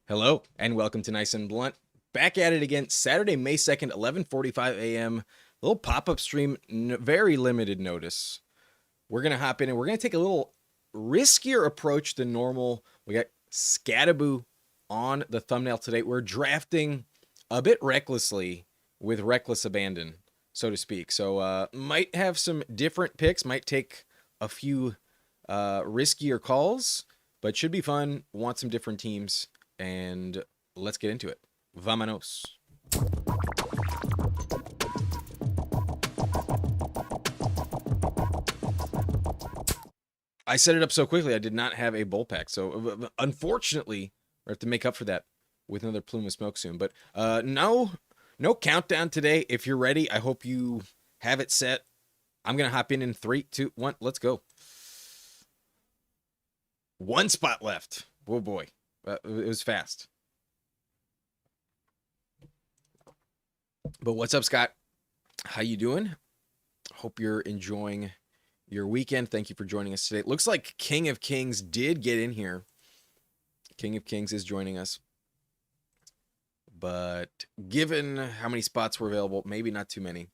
Hello, and welcome to Nice and Blunt. Back at it again, Saturday, May 2nd, 11:45 a.m. Little pop-up stream, very limited notice. We're going to hop in and we're going to take a little riskier approach than normal. We got Scattaboo on the thumbnail today. We're drafting a bit recklessly with reckless abandon, so to speak. So might have some different picks, might take a few riskier calls, but should be fun. Want some different teams. And let's get into it. Vámonos. I set it up so quickly, I did not have a bull pack. So unfortunately, we have to make up for that with another plume of smoke soon. But no countdown today. If you're ready, I hope you have it set. I'm going to hop in 3, 2, 1. Let's go. One spot left. Oh boy. It was fast. But what's up, Scott? How you doing? Hope you're enjoying your weekend. Thank you for joining us today. It looks like King of Kings did get in here. King of Kings is joining us. But given how many spots were available, maybe not too many.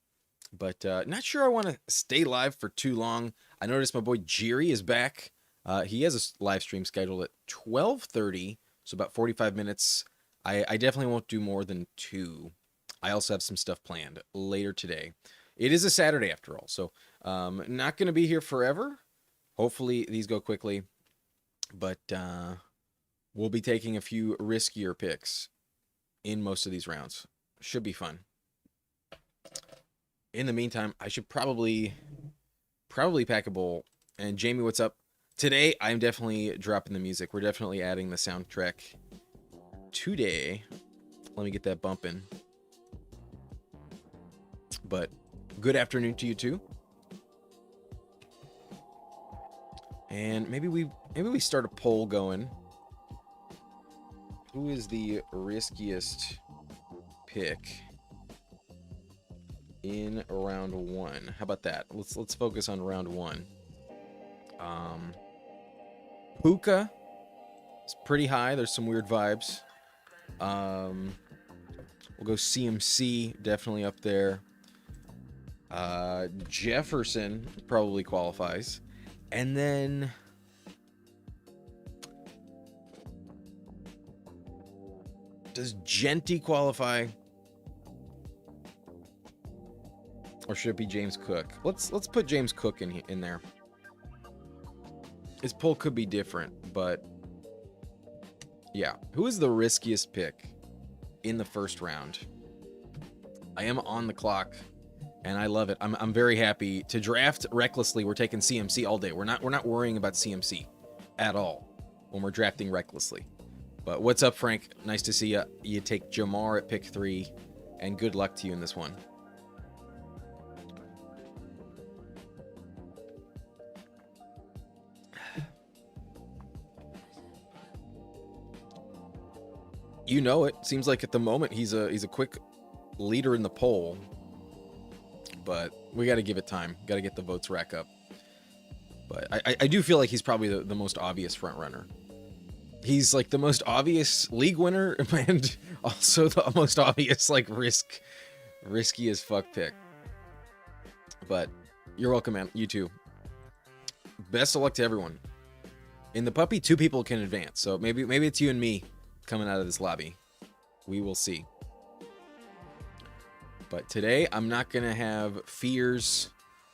But not sure I want to stay live for too long. I noticed my boy Jiri is back. He has a live stream scheduled at 12:30. So about 45 minutes. I definitely won't do more than 2. I also have some stuff planned later today. It is a Saturday after all, so not going to be here forever. Hopefully these go quickly, but we'll be taking a few riskier picks in most of these rounds. Should be fun. In the meantime, I should probably pack a bowl. And Jamie, what's up? Today, I'm definitely dropping the music. We're definitely adding the soundtrack today. Let me get that bumping. But good afternoon to you too. And maybe we start a poll going. Who is the riskiest pick in round 1? How about that? Let's focus on round 1. Puka is pretty high. There's some weird vibes. We'll go CMC, definitely up there. Jefferson probably qualifies. And then does Genty qualify? Or should it be James Cook? Let's put James Cook in there. His poll could be different, but yeah. Who is the riskiest pick in the first round? I am on the clock, and I love it. I'm very happy to draft recklessly. We're taking CMC all day. We're not worrying about CMC at all when we're drafting recklessly. But what's up, Frank? Nice to see you. You take Jamar at pick 3, and good luck to you in this one. You know it. Seems like at the moment he's a quick leader in the poll, but we got to give it time. Got to get the votes rack up. But I do feel like he's probably the most obvious front runner. He's like the most obvious league winner and also the most obvious like risky as fuck pick. But you're welcome, man. You too. Best of luck to everyone. In the puppy, 2 people can advance, so maybe it's you and me coming out of this lobby. We will see. But today, I'm not going to have fears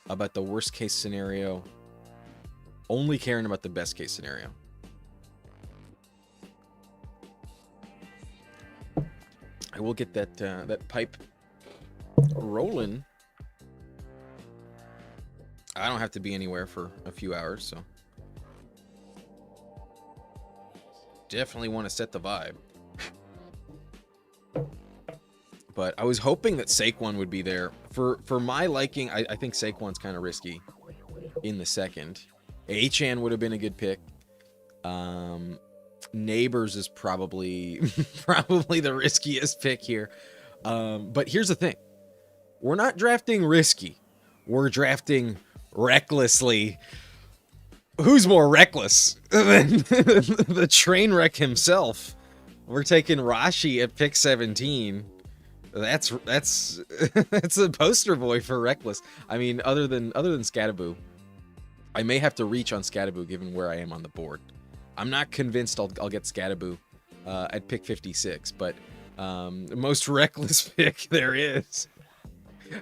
about the worst case scenario. Only caring about the best case scenario. I will get that pipe rolling. I don't have to be anywhere for a few hours, so definitely want to set the vibe. But I was hoping that Saquon would be there. For my liking, I think Saquon's kind of risky in the second. Achan would have been a good pick. Neighbors is probably the riskiest pick here. But here's the thing. We're not drafting risky. We're drafting recklessly. Who's more reckless than the train wreck himself? We're taking Rashi at pick 17. That's that's a poster boy for Reckless. I mean, other than Scatterboo, I may have to reach on Scatterboo given where I am on the board. I'm not convinced I'll get Scatterboo at pick 56, but most reckless pick there is.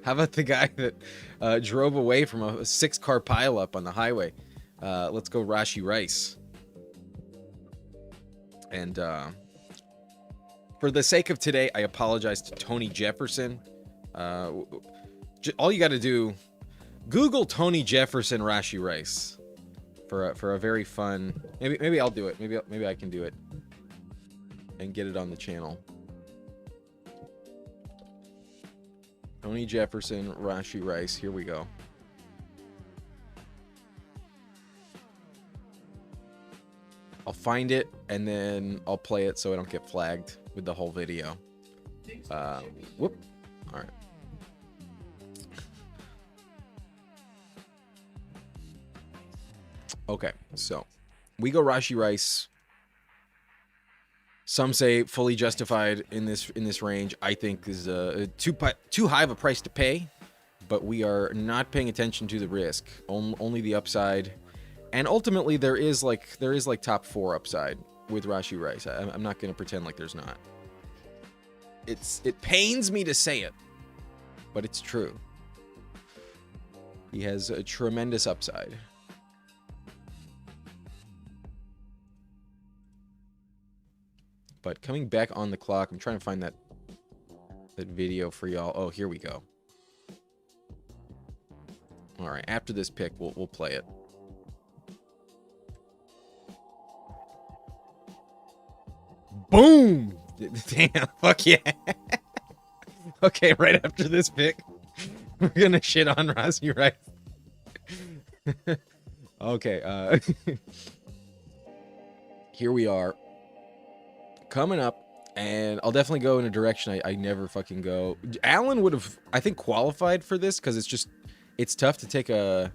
How about the guy that drove away from a 6-car pileup on the highway? Let's go Rashi Rice. And for the sake of today, I apologize to Tony Jefferson. All you got to do, Google Tony Jefferson Rashi Rice for a very fun. Maybe I'll do it. Maybe I can do it and get it on the channel. Tony Jefferson Rashi Rice. Here we go. I'll find it and then I'll play it so I don't get flagged with the whole video. Whoop. All right. Okay, so we go Rashi Rice. Some say fully justified in this range. I think is too high of a price to pay, but we are not paying attention to the risk, only the upside, and ultimately there is like top 4 upside with Rashi Rice. I'm not going to pretend like there's not. It pains me to say it, but it's true. He has a tremendous upside. But coming back on the clock, I'm trying to find that video for y'all. Oh, here we go. All right, after this pick, we'll play it. Boom! Damn, fuck yeah. Okay, right after this pick, we're gonna shit on Rashi Rice. Okay, here we are. Coming up, and I'll definitely go in a direction I never fucking go. Allen would have, I think, qualified for this because it's tough to take a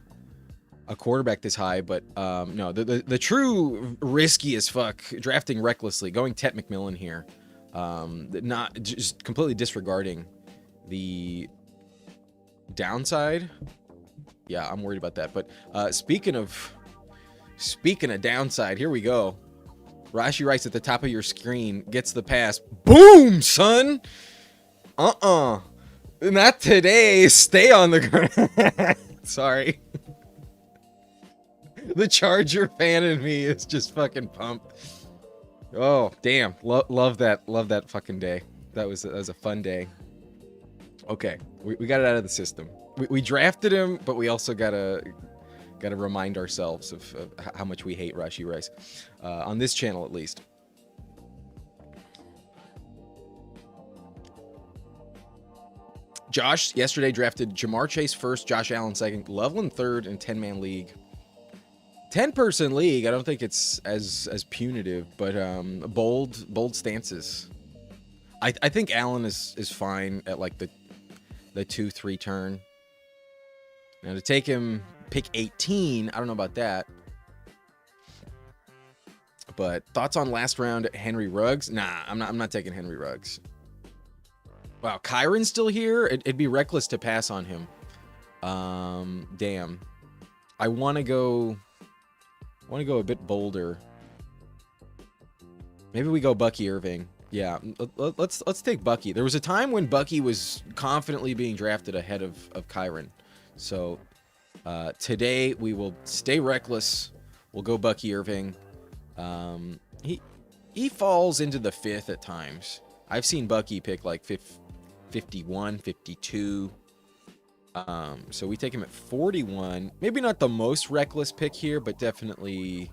quarterback this high. But no, the true risky as fuck drafting recklessly, going Tet McMillan here, not just completely disregarding the downside. Yeah, I'm worried about that. But speaking of downside, here we go. Rashi Rice at the top of your screen gets the pass. Boom, son! Not today. Stay on the ground. Sorry. The Charger fan in me is just fucking pumped. Oh, damn. Love that fucking day. That was a fun day. Okay, we got it out of the system. We drafted him, but we also gotta remind ourselves of how much we hate Rashi Rice, on this channel at least. Josh yesterday drafted Jamar Chase first, Josh Allen second, Loveland third in 10-man league. 10-person league, I don't think it's as punitive, but bold stances. I think Allen is fine at like the 2-3 turn. Now to take him pick 18, I don't know about that. But thoughts on last round Henry Ruggs? Nah, I'm not taking Henry Ruggs. Wow, Kyron's still here? It'd be reckless to pass on him. Damn. I want to go a bit bolder. Maybe we go Bucky Irving. Yeah, let's take Bucky. There was a time when Bucky was confidently being drafted ahead of Kyron. So today we will stay reckless. We'll go Bucky Irving. He falls into the 5th at times. I've seen Bucky pick like 51, 52. So we take him at 41. Maybe not the most reckless pick here, but definitely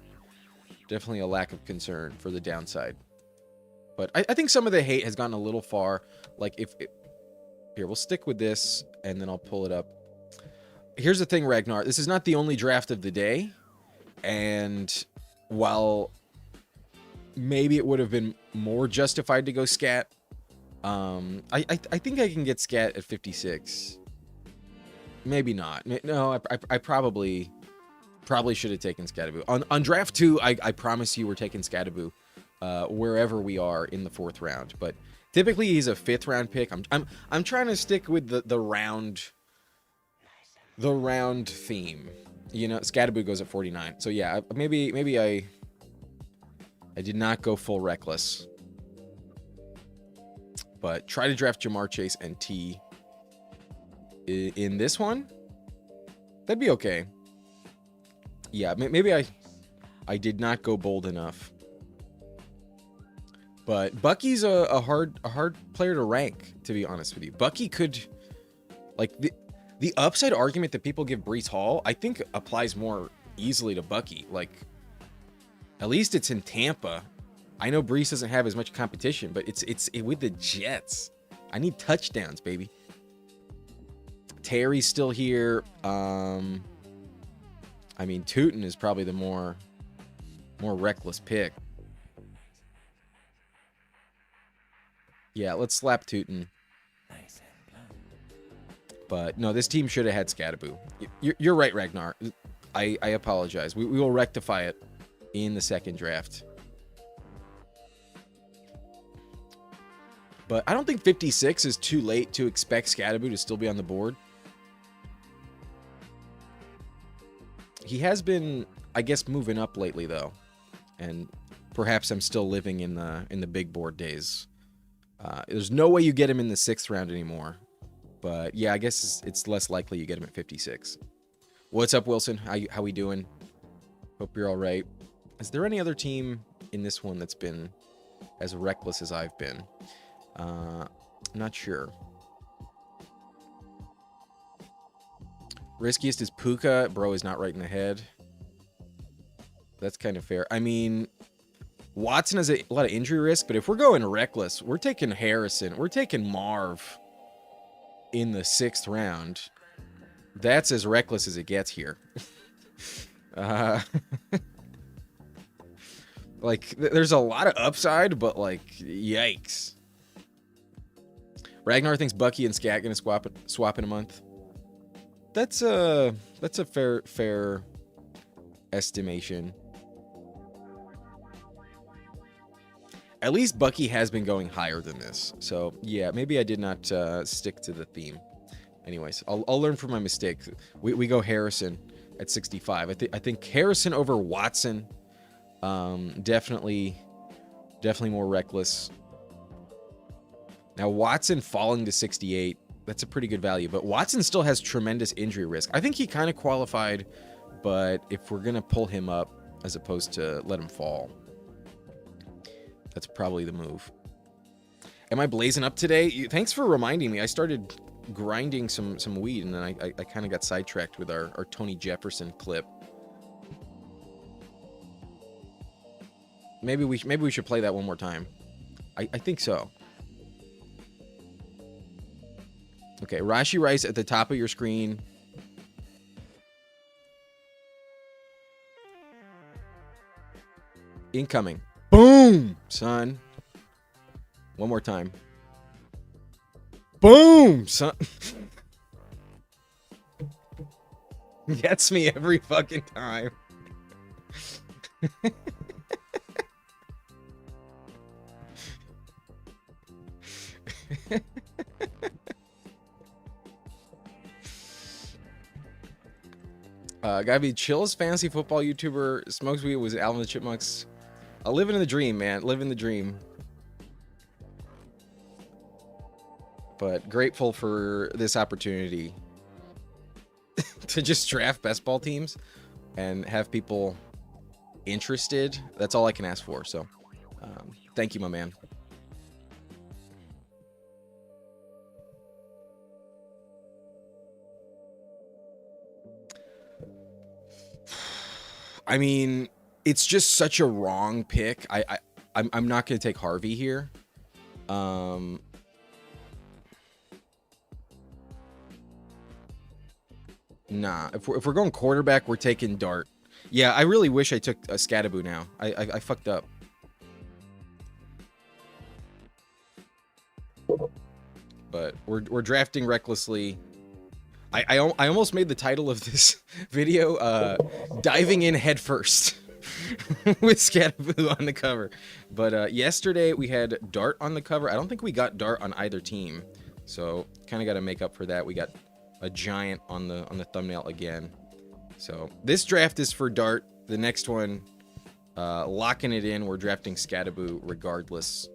a lack of concern for the downside. But I think some of the hate has gotten a little far. Like here, we'll stick with this and then I'll pull it up. Here's the thing, Ragnar. This is not the only draft of the day. And while maybe it would have been more justified to go Scat, I think I can get Scat at 56. Maybe not. No, I probably should have taken Scatterboo. On draft 2, I promise you we're taking Scatterboo. wherever we are in the 4th round. But typically he's a 5th round pick. I'm trying to stick with the round theme. You know, Scatterboo goes at 49. So yeah, maybe I did not go full reckless. But try to draft Jamar Chase and T in this one. That'd be okay. Yeah, maybe I did not go bold enough. But Bucky's a hard player to rank, to be honest with you. Bucky could, like, the upside argument that people give Breece Hall, I think applies more easily to Bucky. Like, at least it's in Tampa. I know Breece doesn't have as much competition, but it's with the Jets. I need touchdowns, baby. Terry's still here. I mean, Tootin is probably the more reckless pick. Yeah, let's slap Tootin. But no, this team should have had Scatterboo. You're right, Ragnar. I apologize. We will rectify it in the 2nd draft. But I don't think 56 is too late to expect Scatterboo to still be on the board. He has been, I guess, moving up lately, though. And perhaps I'm still living in the big board days. There's no way you get him in the 6th round anymore. But yeah, I guess it's less likely you get him at 56. What's up, Wilson? How we doing? Hope you're all right. Is there any other team in this one that's been as reckless as I've been? Not sure. Riskiest is Puka. Bro is not right in the head. That's kind of fair. I mean, Watson has a lot of injury risk, but if we're going reckless, we're taking Harrison. We're taking Marv in the 6th round. That's as reckless as it gets here. Like, there's a lot of upside, but, like, yikes. Ragnar thinks Bucky and Scat gonna swap in a month. That's a fair estimation. At least Bucky has been going higher than this. So, yeah, maybe I did not stick to the theme. Anyways, I'll learn from my mistake. We go Harrison at 65. I think Harrison over Watson. Definitely more reckless. Now, Watson falling to 68, that's a pretty good value. But Watson still has tremendous injury risk. I think he kind of qualified, but if we're going to pull him up as opposed to let him fall, that's probably the move. Am I blazing up today? Thanks for reminding me. I started grinding some weed, and then I kind of got sidetracked with our Tony Jefferson clip. Maybe we should play that one more time. I think so. Okay, Rashi Rice at the top of your screen. Incoming. Boom, son. One more time. Boom, son. Gets me every fucking time. Gotta be chillest fantasy football YouTuber. Smokes weed was Alvin the Chipmunks. Living in the dream, man. Living the dream. But grateful for this opportunity to just draft best ball teams and have people interested. That's all I can ask for. So, thank you, my man. I mean, it's just such a wrong pick. I'm not going to take Harvey here. Nah, if we're going quarterback, we're taking Dart. Yeah, I really wish I took a Scatterboo now. I fucked up. But we're drafting recklessly. I almost made the title of this video diving in head first. with Scatterboo on the cover. But yesterday we had Dart on the cover. I don't think we got Dart on either team, so kind of got to make up for that. We got a Giant on the thumbnail again. So this draft is for Dart. The next one, locking it in. We're drafting Scatterboo regardless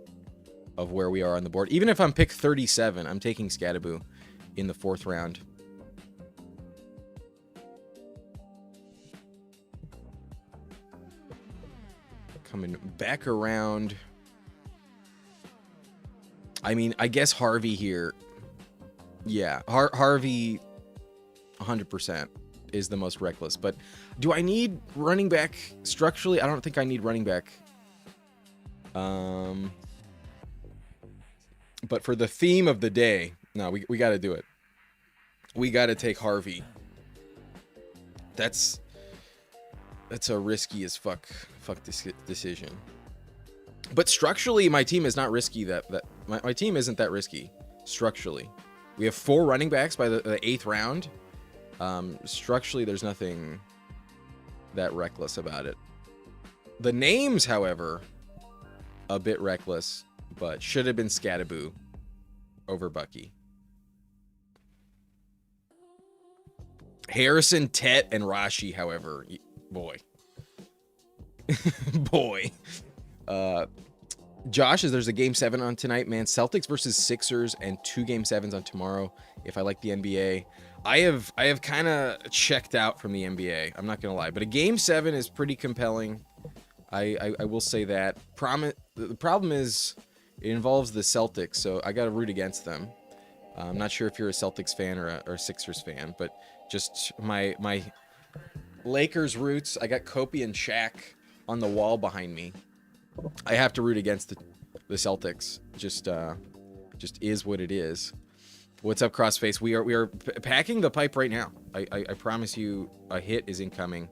of where we are on the board. Even if I'm pick 37, I'm taking Scatterboo in the 4th round. Coming back around. I mean, I guess Harvey here. Yeah, Harvey 100% is the most reckless. But do I need running back structurally? I don't think I need running back. But for the theme of the day, no, we got to do it. We got to take Harvey. That's a risky as fuck decision. But structurally, my team is not risky. My team isn't that risky structurally. We have 4 running backs by the 8th round. Structurally, there's nothing that reckless about it. The names, however, a bit reckless, but should have been Scatterboo over Bucky. Harrison, Tet, and Rashi, however, boy. Boy. Josh, there's a game 7 on tonight, man. Celtics versus Sixers and 2 game 7s on tomorrow. If I like the NBA, I have kind of checked out from the NBA. I'm not gonna lie, but a game 7 is pretty compelling. I will say that. The problem is it involves the Celtics, so I got to root against them. I'm not sure if you're a Celtics fan or a Sixers fan, but just my Lakers roots. I got Kobe and Shaq on the wall behind me. I have to root against the Celtics. Just is what it is. What's up, Crossface? We are packing the pipe right now. I promise you, a hit is incoming.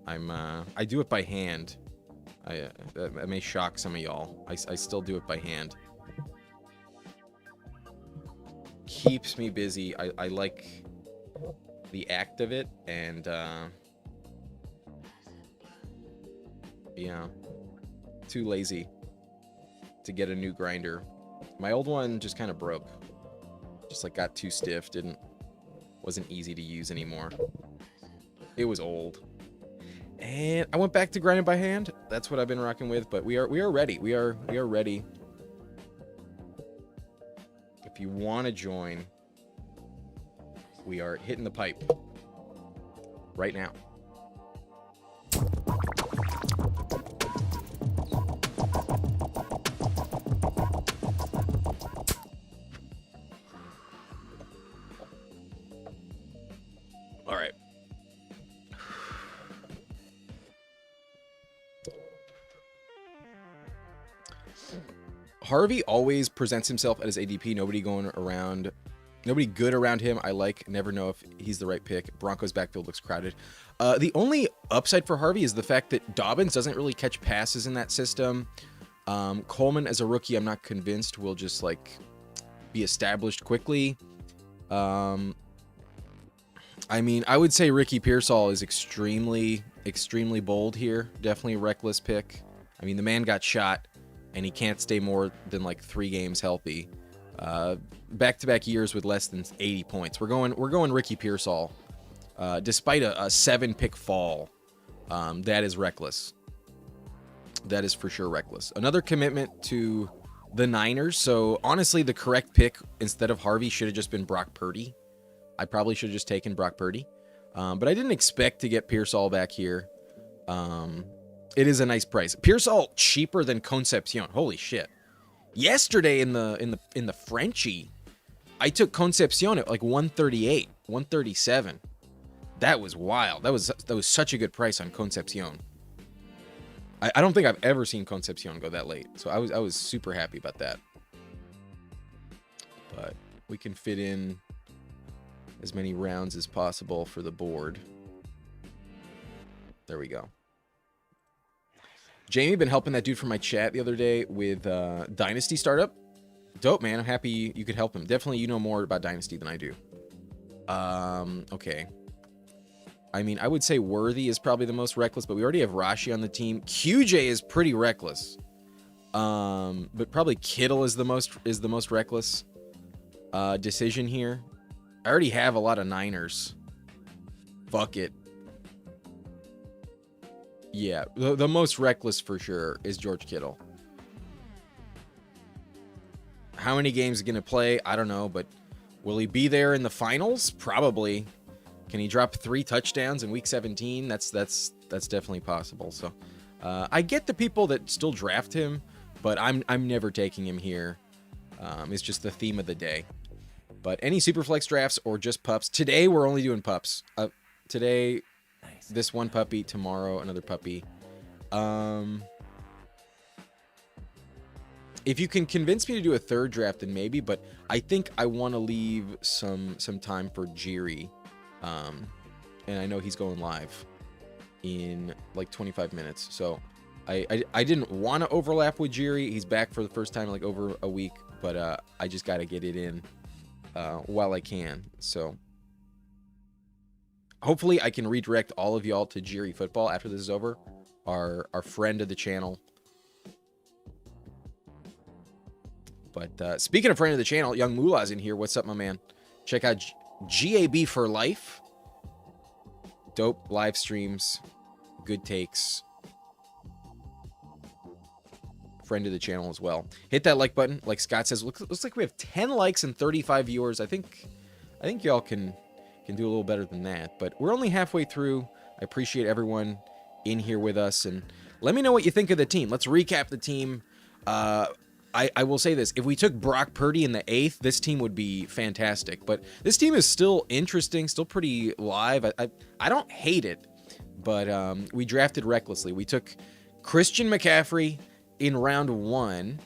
I do it by hand. That may shock some of y'all. I still do it by hand. Keeps me busy. I like the act of it, and yeah, too lazy to get a new grinder. My old one just kind of broke. Just like got too stiff. Wasn't easy to use anymore. It was old. And I went back to grinding by hand. That's what I've been rocking with, but we are ready. We are ready. If you want to join, we are hitting the pipe right now. All right. Harvey always presents himself as ADP. Nobody good around him. I never know if he's the right pick. Broncos backfield looks crowded. The only upside for Harvey is the fact that Dobbins doesn't really catch passes in that system. Coleman as a rookie, I'm not convinced will just like be established quickly. I mean, I would say Ricky Pearsall is extremely bold here. Definitely a reckless pick. I mean, the man got shot and he can't stay more than like 3 games healthy. Back-to-back years with less than 80 points. We're going Ricky Pearsall. Despite a 7-pick fall, that is reckless. That is for sure reckless. Another commitment to the Niners. So honestly, the correct pick instead of Harvey should have just been Brock Purdy. I probably should have just taken Brock Purdy. But I didn't expect to get Pearsall back here. It is a nice price. Pearsall cheaper than Concepcion. Holy shit. Yesterday in the Frenchie, I took Concepcion at like 138, 137. That was wild. That was such a good price on Concepcion. I don't think I've ever seen Concepcion go that late. So I was super happy about that. But we can fit in as many rounds as possible for the board. There we go. Jamie been helping that dude from my chat the other day with Dynasty startup. Dope, man. I'm happy you could help him. Definitely you know more about Dynasty than I do. Okay. I mean, I would say Worthy is probably the most reckless, but we already have Rashi on the team. QJ is pretty reckless. But probably Kittle is the most reckless decision here. I already have a lot of Niners. Fuck it. Yeah, the most reckless for sure is George Kittle. How many games is he going to play? I don't know, but will he be there in the finals? Probably. Can he drop 3 touchdowns in week 17? That's definitely possible. So, I get the people that still draft him, but I'm never taking him here. It's just the theme of the day. But any Superflex drafts or just pups? Today we're only doing pups. Today, this one puppy. Tomorrow, another puppy. If you can convince me to do a third draft, then maybe. But I think I want to leave some time for Jiri. And I know he's going live in like 25 minutes. So I didn't want to overlap with Jiri. He's back for the first time in like over a week, but I just got to get it in while I can. So hopefully I can redirect all of y'all to Jiri Football after this is over. Our friend of the channel. But speaking of friend of the channel, Young Moolah's in here. What's up, my man? Check out GAB for life. Dope live streams, good takes. Friend of the channel as well. Hit that like button. Like Scott says, looks like we have 10 likes and 35 viewers. I think y'all can do a little better than that. But we're only halfway through. I appreciate everyone in here with us, and let me know what you think of the team. Let's recap the team. I will say this. If we took Brock Purdy in the 8th, this team would be fantastic. But this team is still interesting, still pretty live. I don't hate it, but we drafted recklessly. We took Christian McCaffrey in round 1.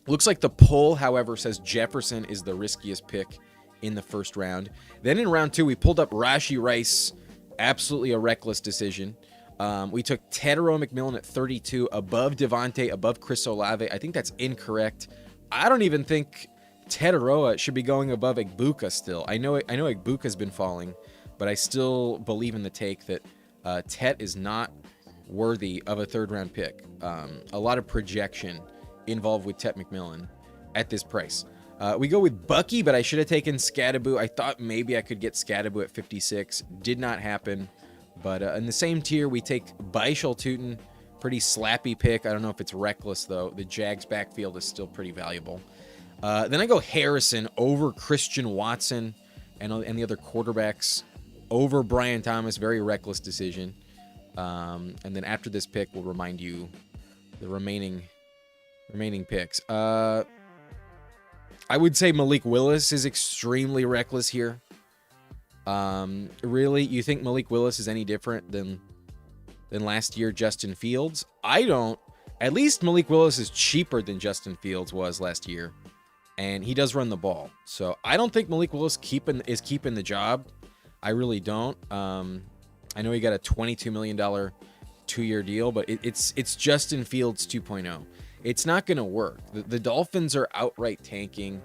Looks like the poll, however, says Jefferson is the riskiest pick in the first round. Then in round 2, we pulled up Rashee Rice. Absolutely a reckless decision. We took Tedero McMillan at 32, above Devontae, above Chris Olave. I think that's incorrect. I don't even think Tedero should be going above Egbuka still. I know Egbuka's been falling, but I still believe in the take that Tet is not worthy of a third-round pick. A lot of projection involved with Tet McMillan at this price. We go with Bucky, but I should have taken Scadaboo. I thought maybe I could get Scadaboo at 56. Did not happen. But in the same tier, we take Baishal Tutin. Pretty slappy pick. I don't know if it's reckless, though. The Jags backfield is still pretty valuable. Then I go Harrison over Christian Watson and the other quarterbacks over Brian Thomas. Very reckless decision. And then after this pick, we'll remind you the remaining picks. I would say Malik Willis is extremely reckless here. Really, you think Malik Willis is any different than last year Justin Fields? I don't. At least Malik Willis is cheaper than Justin Fields was last year, and he does run the ball. So I don't think Malik Willis is keeping the job. I really don't. I know he got a $22 million 2-year deal, but it's Justin Fields 2.0. It's not going to work. The Dolphins are outright tanking.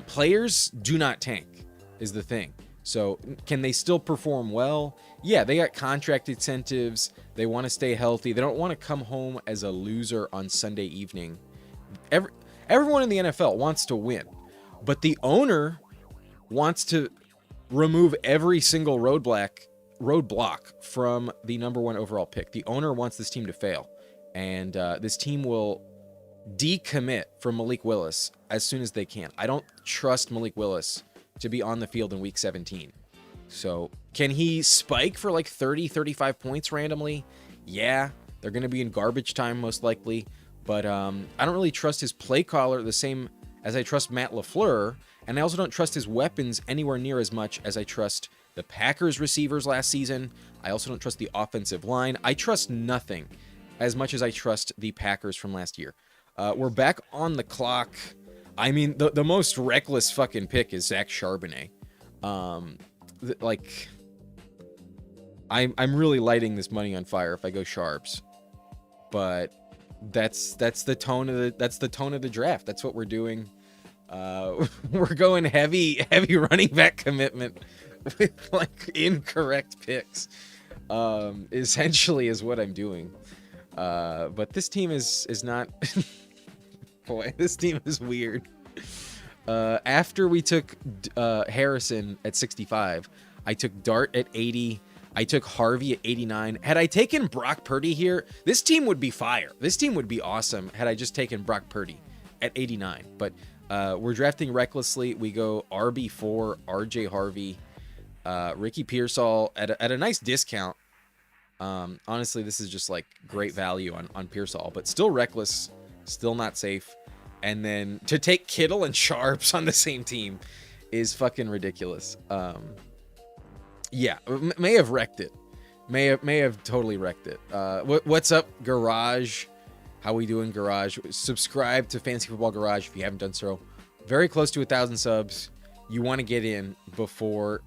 Players do not tank, is the thing. So can they still perform well? Yeah, they got contract incentives. They want to stay healthy. They don't want to come home as a loser on Sunday evening. Everyone in the NFL wants to win, but the owner wants to remove every single roadblock from the number 1 overall pick. The owner wants this team to fail, and this team will decommit from Malik Willis as soon as they can. I don't trust Malik Willis to be on the field in week 17. So can he spike for like 30, 35 points randomly? Yeah, they're going to be in garbage time most likely, but I don't really trust his play caller the same as I trust Matt LaFleur, and I also don't trust his weapons anywhere near as much as I trust the Packers receivers last season. I also don't trust the offensive line. I trust nothing as much as I trust the Packers from last year. We're back on the clock. I mean, the most reckless fucking pick is Zach Charbonnet. Like, I'm really lighting this money on fire if I go Sharps, but that's the tone of the draft. That's what we're doing. We're going heavy running back commitment with like incorrect picks. Essentially is what I'm doing. But this team is not. Boy, this team is weird. After we took Harrison at 65, I took Dart at 80. I took Harvey at 89. Had I taken Brock Purdy here, this team would be fire. This team would be awesome had I just taken Brock Purdy at 89. But we're drafting recklessly. We go RB4, RJ Harvey, Ricky Pearsall at a nice discount. Honestly, this is just like great value on Pearsall, but still reckless, still not safe. And then to take Kittle and Sharps on the same team is fucking ridiculous. Yeah, may have wrecked it. May have totally wrecked it. What's up, Garage? How we doing, Garage? Subscribe to Fantasy Football Garage if you haven't done so. Very close to 1,000 subs. You want to get in before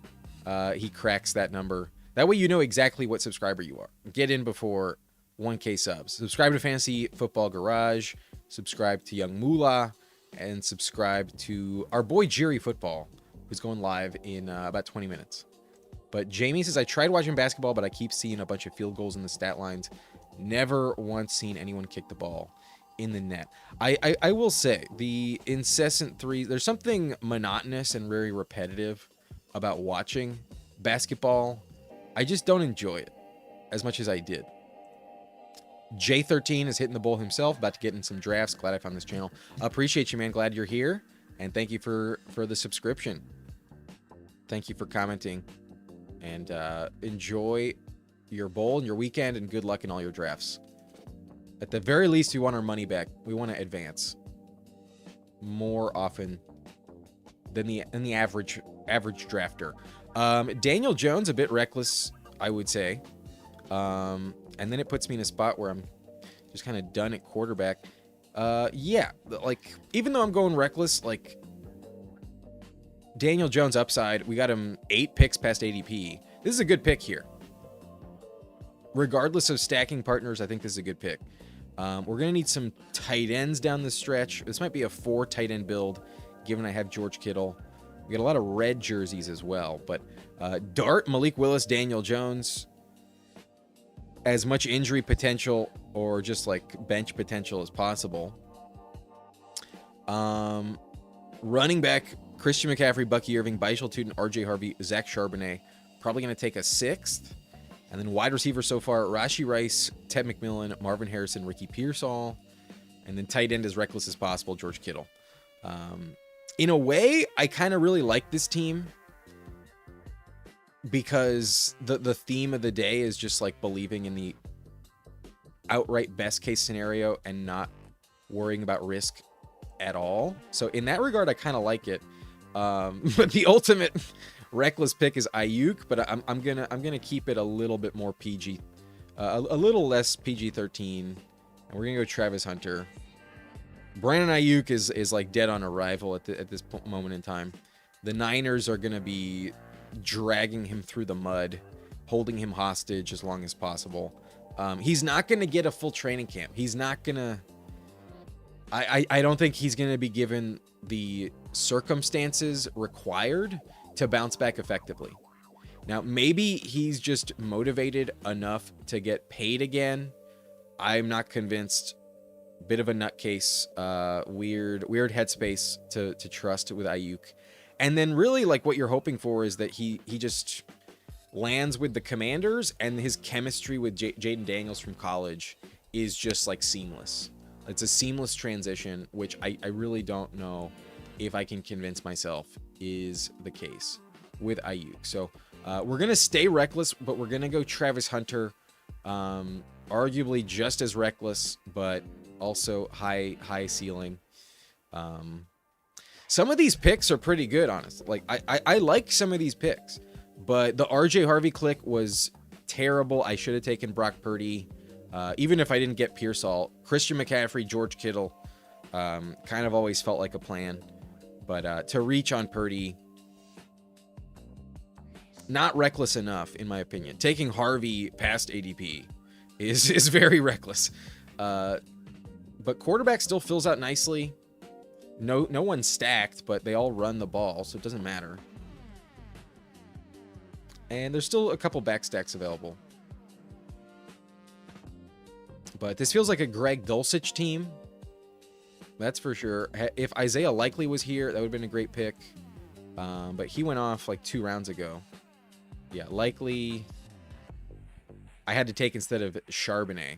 he cracks that number. That way you know exactly what subscriber you are. Get in before 1K subs. Subscribe to Fantasy Football Garage. Subscribe to Young Moolah. And subscribe to our boy Jerry Football, who's going live in about 20 minutes. But Jamie says, I tried watching basketball, but I keep seeing a bunch of field goals in the stat lines. Never once seen anyone kick the ball in the net. I will say, the incessant threes, there's something monotonous and very repetitive about watching basketball. I just don't enjoy it as much as I did. J13 is hitting the bowl himself, about to get in some drafts. Glad I found this channel. Appreciate you, man. Glad you're here. And thank you for the subscription. Thank you for commenting. And enjoy your bowl and your weekend, and good luck in all your drafts. At the very least, we want our money back. We want to advance more often than the average drafter. Daniel Jones, a bit reckless, I would say. And then it puts me in a spot where I'm just kind of done at quarterback. Yeah, like, even though I'm going reckless, like, Daniel Jones upside, we got him 8 picks past ADP. This is a good pick here. Regardless of stacking partners, I think this is a good pick. We're going to need some tight ends down the stretch. This might be a 4 tight end build, given I have George Kittle. We got a lot of red jerseys as well. But Dart, Malik Willis, Daniel Jones. As much injury potential or just like bench potential as possible. Running back, Christian McCaffrey, Bucky Irving, Baishal Tootin, RJ Harvey, Zach Charbonnet. Probably going to take a 6th. And then wide receiver so far, Rashee Rice, Ted McMillan, Marvin Harrison, Ricky Pearsall. And then tight end as reckless as possible, George Kittle. In a way, I kind of really like this team because the theme of the day is just like believing in the outright best case scenario and not worrying about risk at all. So in that regard, I kind of like it. But the ultimate reckless pick is Ayuk, but I'm gonna keep it a little bit more PG, a little less PG-13, and we're gonna go Travis Hunter. Brandon Ayuk is like dead on arrival at this moment in time. The Niners are gonna be dragging him through the mud, holding him hostage as long as possible. He's not gonna get a full training camp. He's not gonna. I don't think he's gonna be given the circumstances required to bounce back effectively. Now, maybe he's just motivated enough to get paid again. I'm not convinced. Bit of a nutcase, weird headspace to trust with Ayuk. And then really like what you're hoping for is that he just lands with the Commanders, and his chemistry with Jaden Daniels from college is just like seamless. It's a seamless transition, which I really don't know if I can convince myself is the case with Ayuk. So we're going to stay reckless, but we're going to go Travis Hunter. Arguably just as reckless, but also high ceiling. Some of these picks are pretty good, honestly. Like I like some of these picks, but the RJ Harvey click was terrible. I should have taken Brock Purdy. Even if I didn't get Pearsall, Christian McCaffrey, George Kittle, kind of always felt like a plan. But to reach on Purdy, not reckless enough, in my opinion. Taking Harvey past ADP is very reckless. But quarterback still fills out nicely. No one's stacked, but they all run the ball, so it doesn't matter. And there's still a couple backstacks available. But this feels like a Greg Dulcich team. That's for sure. If Isaiah Likely was here, that would have been a great pick. But he went off like 2 rounds ago. Yeah, Likely I had to take instead of Charbonnet.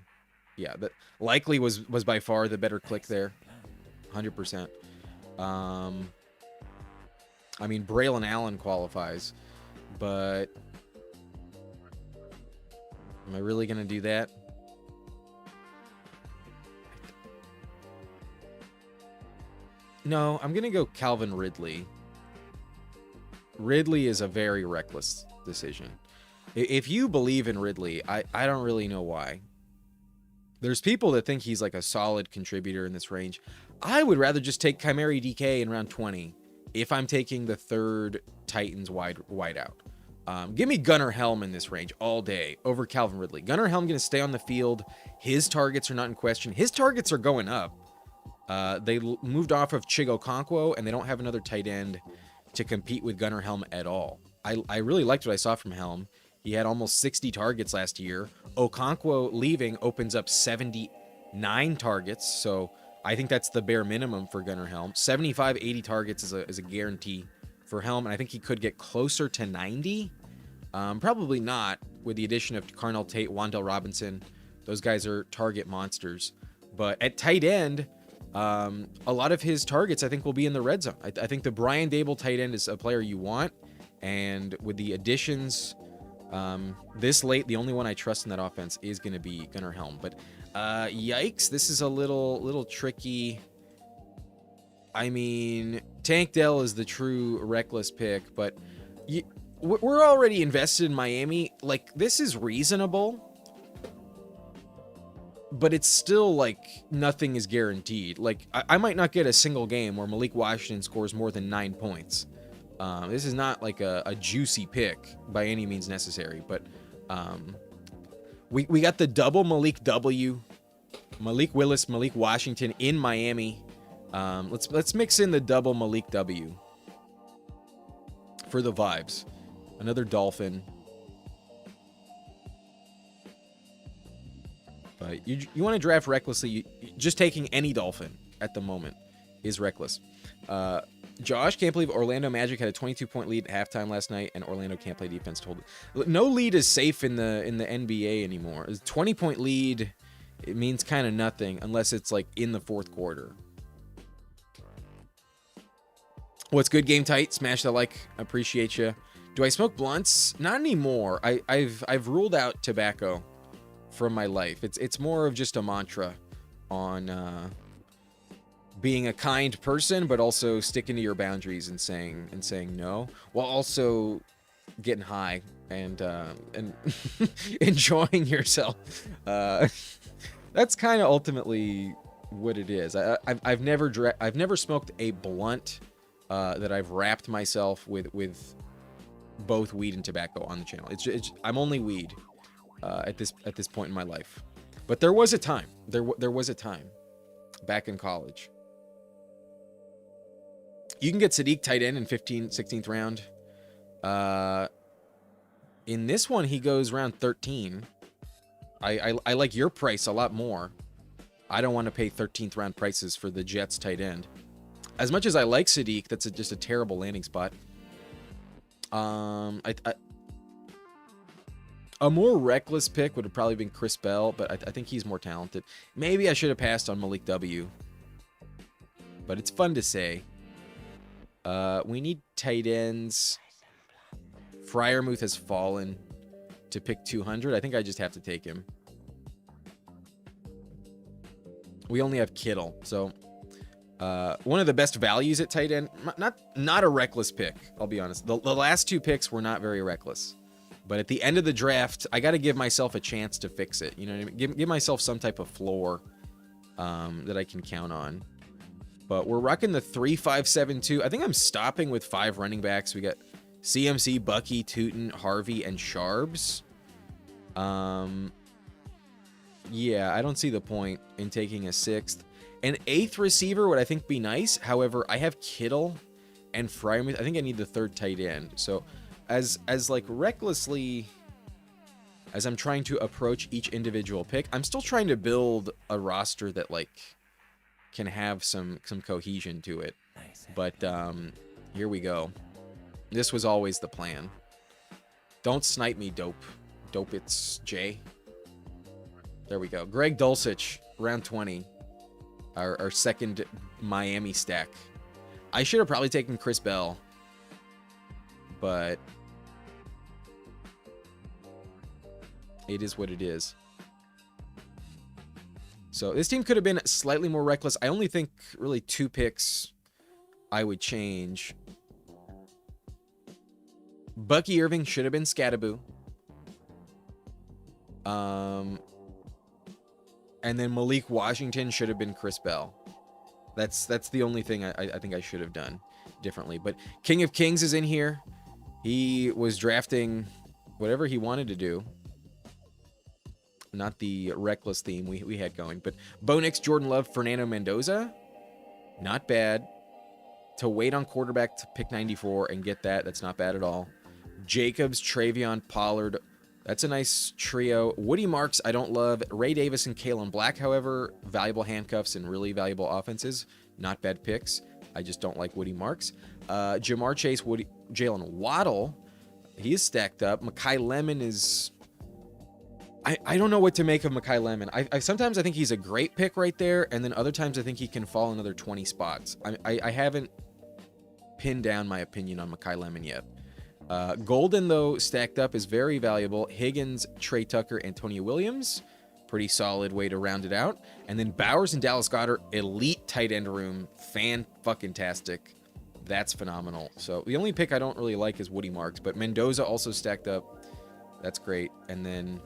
Yeah, but Likely was by far the better click there. 100%. I mean, Braylon Allen qualifies, but am I really going to do that? No, I'm going to go Calvin Ridley. Ridley is a very reckless decision. If you believe in Ridley, I don't really know why. There's people that think he's like a solid contributor in this range. I would rather just take Chimeri DK in round 20 if I'm taking the 3rd Titans wide out. Give me Gunnar Helm in this range all day over Calvin Ridley. Gunnar Helm going to stay on the field. His targets are not in question. His targets are going up. They moved off of Chigo Okonkwo, and they don't have another tight end to compete with Gunnar Helm at all. I really liked what I saw from Helm. He had almost 60 targets last year. Okonkwo leaving opens up 79 targets, so I think that's the bare minimum for Gunnar Helm. 75, 80 targets is a guarantee for Helm, and I think he could get closer to 90. Probably not with the addition of Carnell Tate, Wan'Dale Robinson. Those guys are target monsters. But at tight end, a lot of his targets, I think, will be in the red zone. I think the Brian Dable tight end is a player you want, and with the additions this late, the only one I trust in that offense is going to be Gunnar Helm. But yikes, this is a little tricky. I mean, Tank Dell is the true reckless pick, but we're already invested in Miami. Like, this is reasonable, but it's still like nothing is guaranteed. Like, I might not get a single game where Malik Washington scores more than 9 points. This is not like a juicy pick by any means necessary, but we got the double Malik W, Malik Willis, Malik Washington in Miami. Let's mix in the double Malik W for the vibes. Another Dolphin. But you want to draft recklessly. Just taking any Dolphin at the moment is reckless. Josh, can't believe Orlando Magic had a 22-point lead at halftime last night, and Orlando can't play defense. No lead is safe in the NBA anymore. A 20-point lead, it means kind of nothing unless it's like in the 4th quarter. What's good, Game Tight? Smash that like. Appreciate you. Do I smoke blunts? Not anymore. I've ruled out tobacco from my life. It's more of just a mantra on being a kind person, but also sticking to your boundaries and saying no, while also getting high and enjoying yourself. That's kind of ultimately what it is. I've never smoked a blunt that I've wrapped myself with both weed and tobacco on the channel. I'm only weed at this point in my life. But there was a time. There was a time back in college. You can get Sadiq tight end in 15th, 16th round. In this one, he goes round 13. I like your price a lot more. I don't want to pay 13th round prices for the Jets tight end. As much as I like Sadiq, that's just a terrible landing spot. A more reckless pick would have probably been Chris Bell, but I think he's more talented. Maybe I should have passed on Malik W. But it's fun to say. We need tight ends. Freiermuth has fallen to pick 200. I think I just have to take him. We only have Kittle, so one of the best values at tight end. Not a reckless pick, I'll be honest. The last 2 picks were not very reckless. But at the end of the draft, I got to give myself a chance to fix it. You know what I mean? Give myself some type of floor that I can count on. But we're rocking the 3-5-7-2. I think I'm stopping with 5 running backs. We got CMC, Bucky, Tootin, Harvey, and Sharbs. Yeah, I don't see the point in taking a 6th. An 8th receiver would, I think, be nice. However, I have Kittle and Freiermuth. I think I need the 3rd tight end. So as like recklessly as I'm trying to approach each individual pick, I'm still trying to build a roster that like can have some cohesion to it. But here we go. This was always the plan. Don't snipe me, dope. Dope, it's Jay. There we go. Greg Dulcich, round 20. Our second Miami stack. I should have probably taken Chris Bell. But it is what it is. So this team could have been slightly more reckless. I only think really 2 picks I would change. Bucky Irving should have been Scattaboo. And then Malik Washington should have been Chris Bell. That's the only thing I think I should have done differently. But King of Kings is in here. He was drafting whatever he wanted to do. Not the reckless theme we had going. But Bo Nix, Jordan Love, Fernando Mendoza. Not bad. To wait on quarterback to pick 94 and get that, that's not bad at all. Jacobs, Travion, Pollard. That's a nice trio. Woody Marks, I don't love. Ray Davis and Kalen Black, however, valuable handcuffs and really valuable offenses. Not bad picks. I just don't like Woody Marks. Jamar Chase, Jalen Waddle. He is stacked up. Mekhi Lemon is... I don't know what to make of Mekhi Lemon. Sometimes I think he's a great pick right there, and then other times I think he can fall another 20 spots. I haven't pinned down my opinion on Mekhi Lemon yet. Golden, though, stacked up is very valuable. Higgins, Trey Tucker, Antonio Williams. Pretty solid way to round it out. And then Bowers and Dallas Goedert, elite tight end room. Fan-fucking-tastic. That's phenomenal. So the only pick I don't really like is Woody Marks, but Mendoza also stacked up. That's great. And then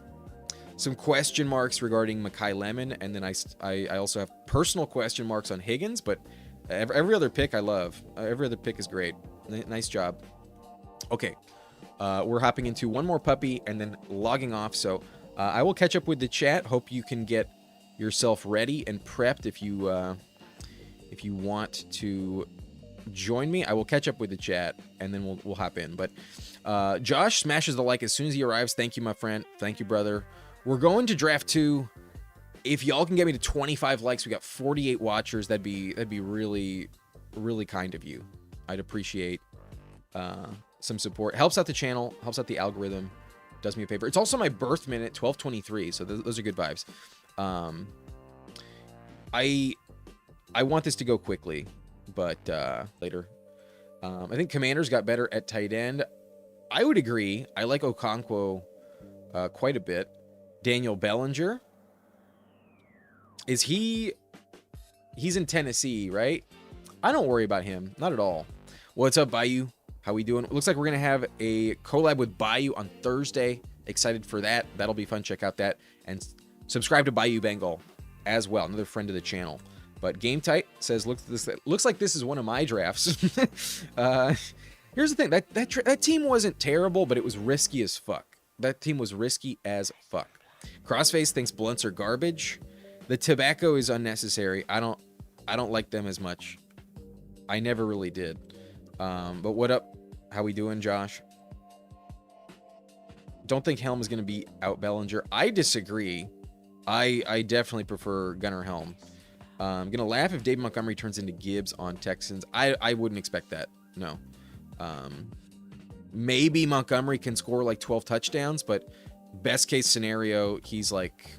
some question marks regarding Mekhi Lemon, and then I also have personal question marks on Higgins, but every other pick I love. Every other pick is great. Nice job. Okay, we're hopping into one more puppy and then logging off. So I will catch up with the chat. Hope you can get yourself ready and prepped if you want to join me. I will catch up with the chat and then we'll hop in. But Josh smashes the like as soon as he arrives. Thank you, my friend. Thank you, brother. We're going to draft 2. If y'all can get me to 25 likes, we got 48 watchers. That'd be really, really kind of you. I'd appreciate some support. Helps out the channel, helps out the algorithm, does me a favor. It's also my birth minute, 12:23, so those are good vibes. I want this to go quickly, but later. I think Commanders got better at tight end. I would agree. I like Okonkwo quite a bit. Daniel Bellinger. He's in Tennessee, right? I don't worry about him. Not at all. What's up, Bayou? How we doing? Looks like we're going to have a collab with Bayou on Thursday. Excited for that. That'll be fun. Check out that. And subscribe to Bayou Bengal as well. Another friend of the channel. But Game Tight says, looks like this is one of my drafts. Here's the thing. That team wasn't terrible, but it was risky as fuck. That team was risky as fuck. Crossface thinks blunts are garbage. The tobacco is unnecessary. I don't like them as much. I never really did. But what up? How we doing, Josh? Don't think Helm is going to be out Bellinger. I disagree. I definitely prefer Gunnar Helm. I'm going to laugh if David Montgomery turns into Gibbs on Texans. I wouldn't expect that. No. Maybe Montgomery can score like 12 touchdowns, but best case scenario, he's like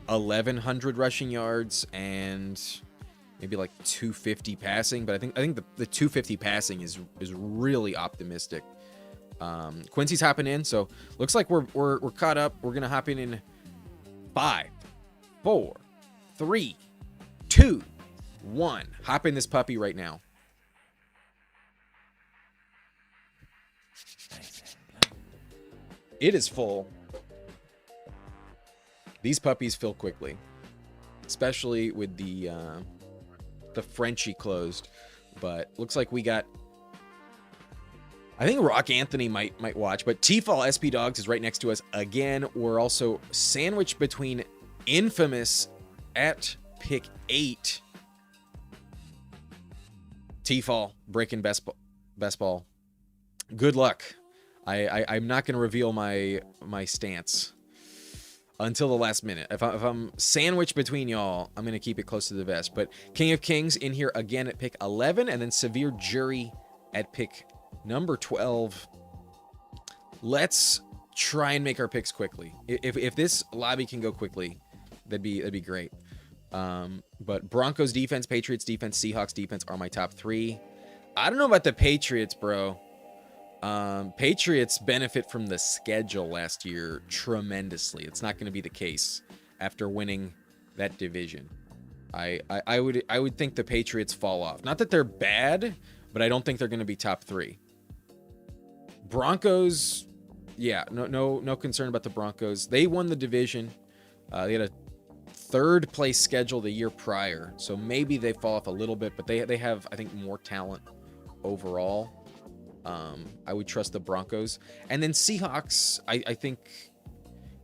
1,100 rushing yards and maybe like 250 passing. But I think the 250 passing is really optimistic. Quincy's hopping in, so looks like we're caught up. We're gonna hop in 5, 4, 3, 2, 1. Hop in this puppy right now. It is full. These puppies fill quickly, especially with the Frenchie closed. But looks like we got. I think Rock Anthony might watch, but T-Fall SP Dogs is right next to us again. We're also sandwiched between Infamous at pick 8. T-Fall breaking best ball. Good luck. I'm not going to reveal my stance until the last minute. If I'm sandwiched between y'all, I'm going to keep it close to the vest. But King of Kings in here again at pick 11, and then Severe Jury at pick number 12. Let's try and make our picks quickly. If this lobby can go quickly, that'd be great. But Broncos defense, Patriots defense, Seahawks defense are my top 3. I don't know about the Patriots, bro. Patriots benefit from the schedule last year tremendously. It's not going to be the case after winning that division. I would think the Patriots fall off. Not that they're bad, but I don't think they're going to be top 3. Broncos, yeah, no concern about the Broncos. They won the division. They had a 3rd place schedule the year prior, so maybe they fall off a little bit, but they have, I think, more talent overall. I would trust the Broncos. And then Seahawks, I think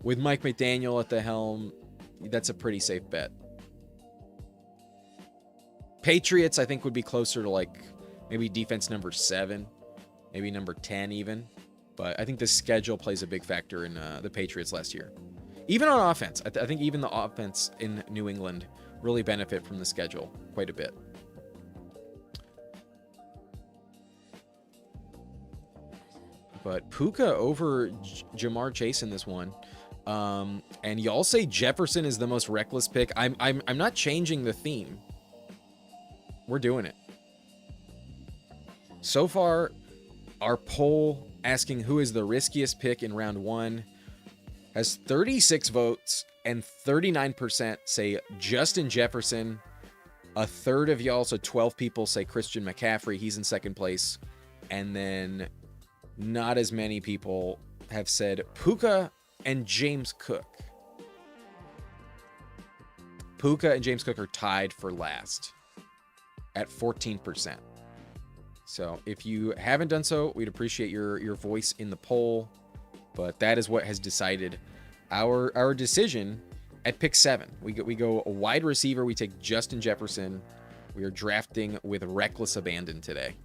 with Mike McDaniel at the helm, that's a pretty safe bet. Patriots, I think, would be closer to like maybe defense number 7, maybe number 10 even. But I think the schedule plays a big factor in the Patriots last year. Even on offense, I think even the offense in New England really benefit from the schedule quite a bit. But Puka over Jamar Chase in this one. And y'all say Jefferson is the most reckless pick. I'm not changing the theme. We're doing it. So far, our poll asking who is the riskiest pick in round 1 has 36 votes, and 39% say Justin Jefferson. A third of y'all, so 12 people, say Christian McCaffrey. He's in 2nd place. And then not as many people have said Puka and James Cook. Puka and James Cook are tied for last at 14%. So if you haven't done so, we'd appreciate your voice in the poll. But that is what has decided our decision at pick 7. We go a wide receiver. We take Justin Jefferson. We are drafting with reckless abandon today.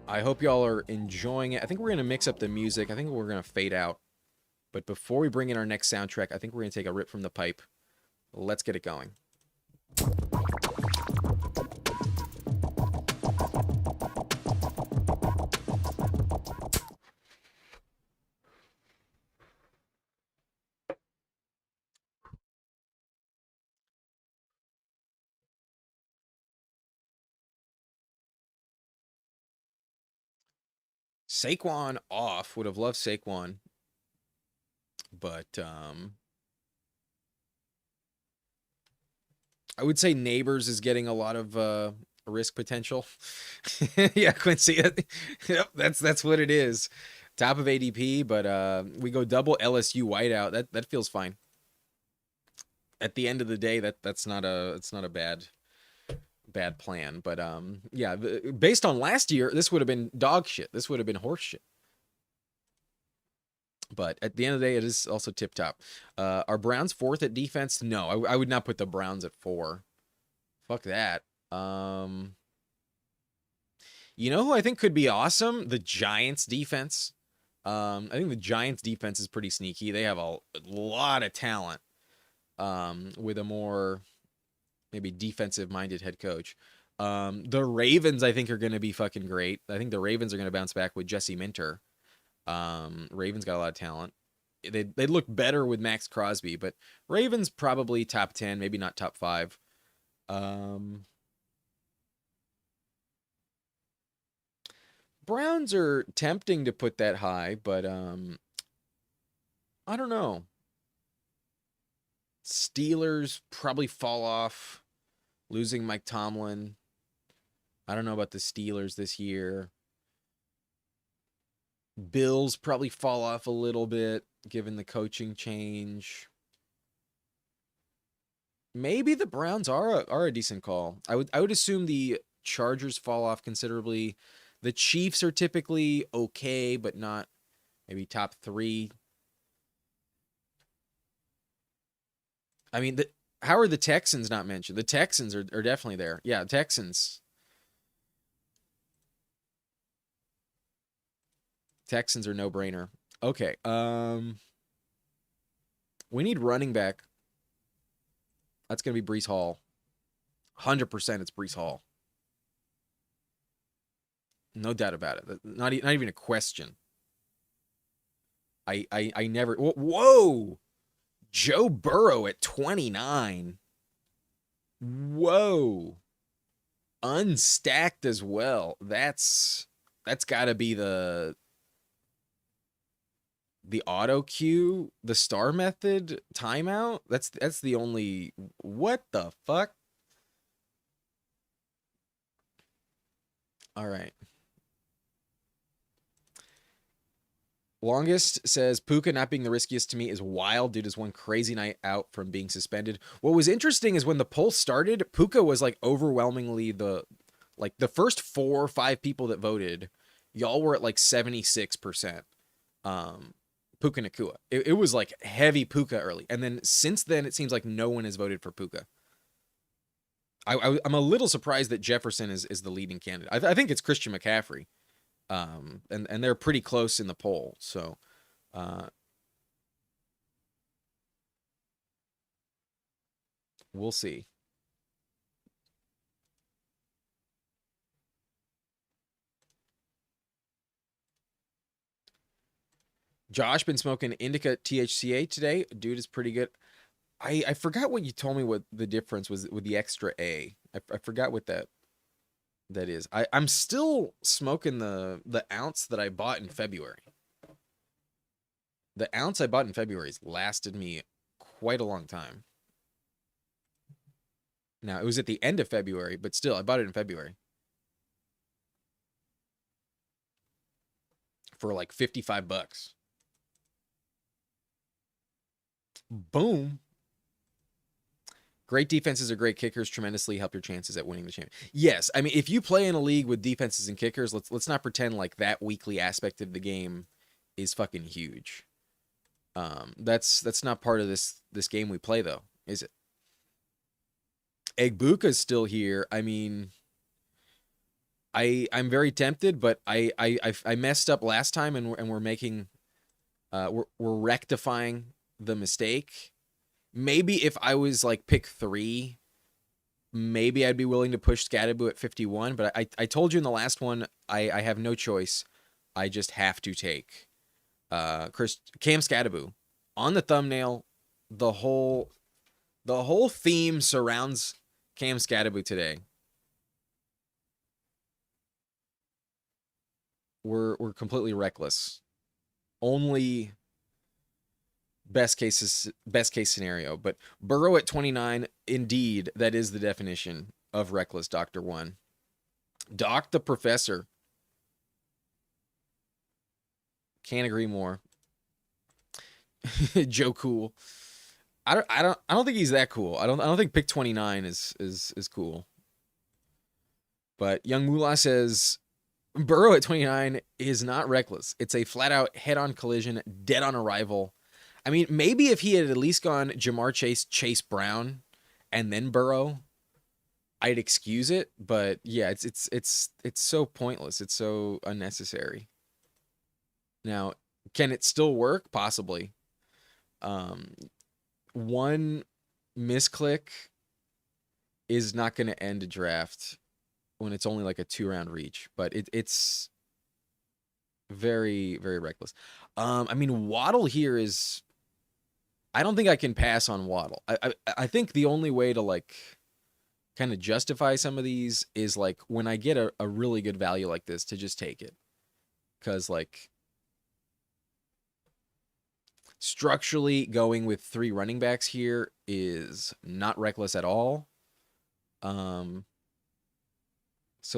I hope y'all are enjoying it. I think we're going to mix up the music. I think we're going to fade out. But before we bring in our next soundtrack, I think we're going to take a rip from the pipe. Let's get it going. Saquon off. Would have loved Saquon. But I would say Neighbors is getting a lot of risk potential. Yeah, Quincy. Yep, that's what it is. Top of ADP, but we go double LSU whiteout. That feels fine. At the end of the day, that's not a bad plan. But yeah, based on last year, this would have been dog shit. This would have been horse shit. But at the end of the day, it is also tip top. Are Browns 4th at defense? No, I would not put the Browns at 4. Fuck that. You know who I think could be awesome? The Giants defense. I think the Giants defense is pretty sneaky. They have a lot of talent with a more maybe defensive-minded head coach. The Ravens, I think, are going to be fucking great. I think the Ravens are going to bounce back with Jesse Minter. Ravens got a lot of talent. They look better with Max Crosby, but Ravens probably top 10, maybe not top 5. Browns are tempting to put that high, but I don't know. Steelers probably fall off, losing Mike Tomlin. I don't know about the Steelers this year. Bills probably fall off a little bit, given the coaching change. Maybe the Browns are a decent call. I would assume the Chargers fall off considerably. The Chiefs are typically okay, but not maybe top 3. I mean, How are the Texans not mentioned? The Texans are definitely there. Yeah, Texans. Texans are no brainer. Okay. We need running back. That's gonna be Brees Hall. 100% it's Brees Hall. No doubt about it. Not even a question. I never. Whoa! Joe Burrow at 29. Whoa! Unstacked as well. That's got to be the auto cue, the star method timeout. That's the only. What the fuck? All right. Longest says Puka not being the riskiest to me is wild due to his one crazy night out from being suspended. What was interesting is when the poll started, Puka was like overwhelmingly the first 4 or 5 people that voted, y'all were at like 76%. Puka Nakua. It was like heavy Puka early. And then since then, it seems like no one has voted for Puka. I'm a little surprised that Jefferson is the leading candidate. I think it's Christian McCaffrey. And they're pretty close in the poll. So, we'll see. Josh been smoking indica THCA today. Dude is pretty good. I forgot what you told me what the difference was with the extra A. I forgot what that is. I'm still smoking the ounce that I bought in February. The ounce I bought in February has lasted me quite a long time. Now, it was at the end of February, but still, I bought it in February for like $55. Boom. Great defenses are great kickers. Tremendously help your chances at winning the championship. Yes, I mean if you play in a league with defenses and kickers, let's not pretend like that weekly aspect of the game is fucking huge. That's not part of this game we play though, is it? Egbuka's still here. I mean, I'm very tempted, but I messed up last time, and we're making we're rectifying the mistake. Maybe if I was like pick 3, maybe I'd be willing to push Scadaboo at 51. But I told you in the last one, I have no choice. I just have to take Cam Scadaboo on the thumbnail. The whole theme surrounds Cam Scadaboo today. We're completely reckless. Only best case scenario, but Burrow at 29, indeed, that is the definition of reckless. Dr. One, Doc the Professor. Can't agree more. Joe Cool. I don't think he's that cool. I don't think pick 29 is cool. But Young Moolah says Burrow at 29 is not reckless. It's a flat out head on collision, dead on arrival. I mean, maybe if he had at least gone Jamar Chase, Chase Brown, and then Burrow, I'd excuse it. But yeah, it's so pointless. It's so unnecessary. Now, can it still work? Possibly. One misclick is not going to end a draft when it's only like a 2-round reach, but it's very, very reckless. I mean, Waddle here is. I don't think I can pass on Waddle. I think the only way to like kind of justify some of these is like when I get a really good value like this to just take it. Because like structurally going with 3 running backs here is not reckless at all. So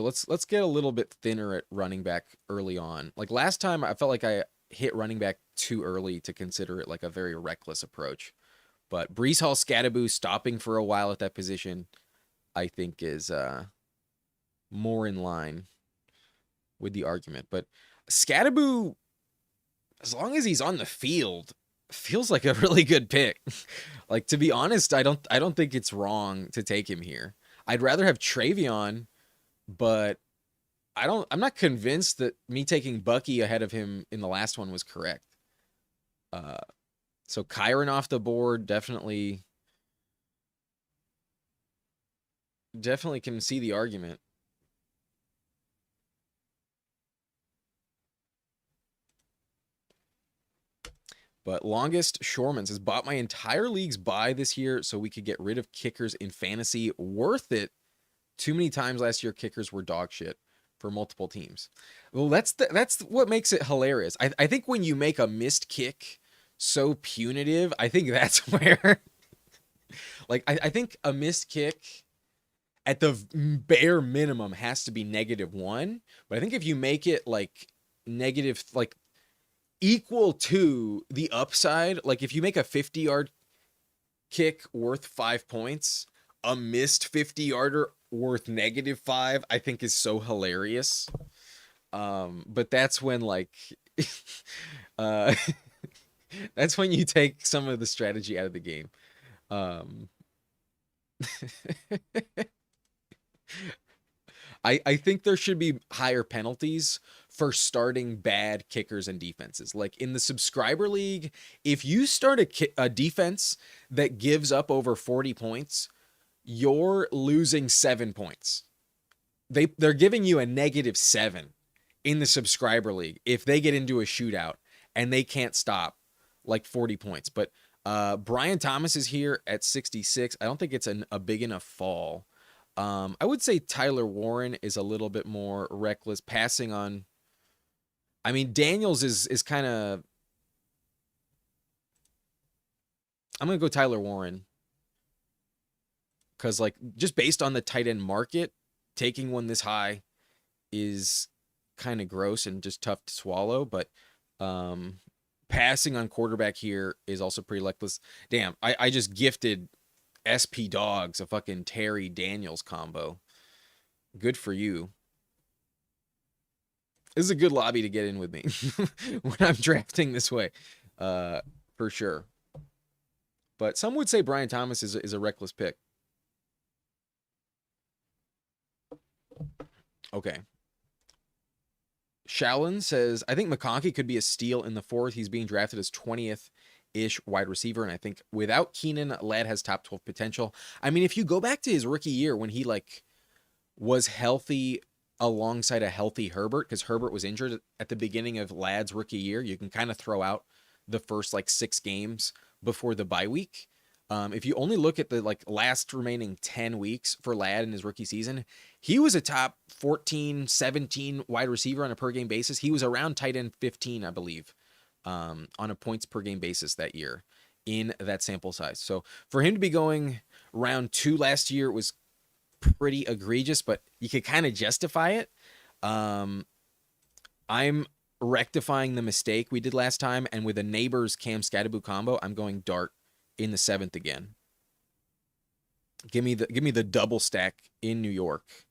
let's get a little bit thinner at running back early on. Like last time I felt like I hit running back too early to consider it like a very reckless approach. But Brees Hall Scadaboo stopping for a while at that position, I think is more in line with the argument. But Scadaboo, as long as he's on the field, feels like a really good pick. Like, to be honest, I don't think it's wrong to take him here. I'd rather have Travion, but I'm not convinced that me taking Bucky ahead of him in the last one was correct. Uh, so Kyron off the board, definitely can see the argument. But longest Shorman says, bought my entire league's buy this year so we could get rid of kickers in fantasy. Worth it. Too many times last year kickers were dog shit for multiple teams. Well, that's what makes it hilarious. I think when you make a missed kick so punitive, I think that's where like I think a missed kick at the bare minimum has to be -1. But I think if you make it like negative, like equal to the upside, like if you make a 50-yard kick worth 5 points, a missed 50-yarder worth -5, I think is so hilarious. But that's when like uh that's when you take some of the strategy out of the game. Um I think there should be higher penalties for starting bad kickers and defenses. Like in the subscriber league, if you start a defense that gives up over 40 points, you're losing 7 points. They're giving you a -7 in the subscriber league if they get into a shootout and they can't stop like 40 points. But Brian Thomas is here at 66. I don't think it's a big enough fall. I would say Tyler Warren is a little bit more reckless, passing on. I mean, Daniels is kind of. I'm gonna go Tyler Warren because, like, just based on the tight end market, taking one this high is kind of gross and just tough to swallow. But passing on quarterback here is also pretty reckless. Damn, I just gifted SP Dogs a fucking Terry Daniels combo. Good for you. This is a good lobby to get in with me when I'm drafting this way, for sure. But some would say Brian Thomas is a reckless pick. Okay. Shallon says, I think McConkey could be a steal in the fourth. He's being drafted as 20th-ish wide receiver, and I think without Keenan, Ladd has top 12 potential. I mean, if you go back to his rookie year when he, like, was healthy alongside a healthy Herbert, because Herbert was injured at the beginning of Ladd's rookie year, you can kind of throw out the first, like, 6 games before the bye week. If you only look at the like last remaining 10 weeks for Ladd in his rookie season, he was a top 14, 17 wide receiver on a per game basis. He was around tight end 15, I believe, on a points per game basis that year in that sample size. So for him to be going round 2 last year was pretty egregious, but you could kind of justify it. I'm rectifying the mistake we did last time, and with a Neighbors Cam Scatterboo combo, I'm going Dart in the 7th again. Give me the double stack in New York.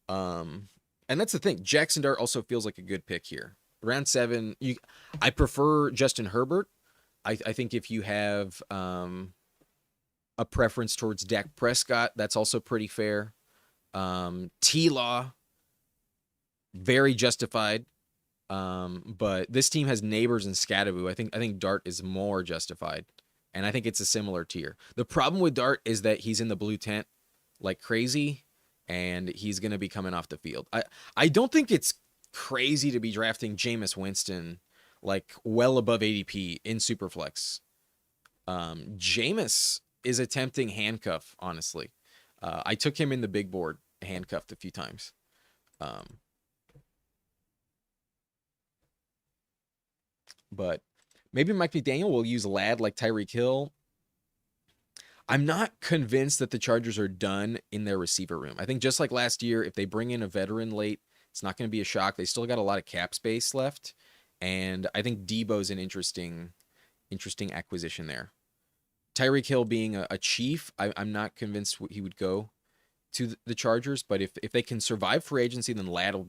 And that's the thing. Jackson Dart also feels like a good pick here. Round 7, I prefer Justin Herbert. I think if you have a preference towards Dak Prescott, that's also pretty fair. T-Law, very justified. But this team has Neighbors and Scatterboo. I think Dart is more justified. And I think it's a similar tier. The problem with Dart is that he's in the blue tent like crazy, and he's going to be coming off the field. I don't think it's crazy to be drafting Jameis Winston like well above ADP in Superflex. Jameis is a tempting handcuff, honestly. I took him in the big board handcuffed a few times. But maybe Mike McDaniel will use Ladd like Tyreek Hill. I'm not convinced that the Chargers are done in their receiver room. I think just like last year, if they bring in a veteran late, it's not going to be a shock. They still got a lot of cap space left. And I think Debo's an interesting acquisition there. Tyreek Hill being a Chief, I'm not convinced he would go to the Chargers. But if they can survive free agency, then Ladd will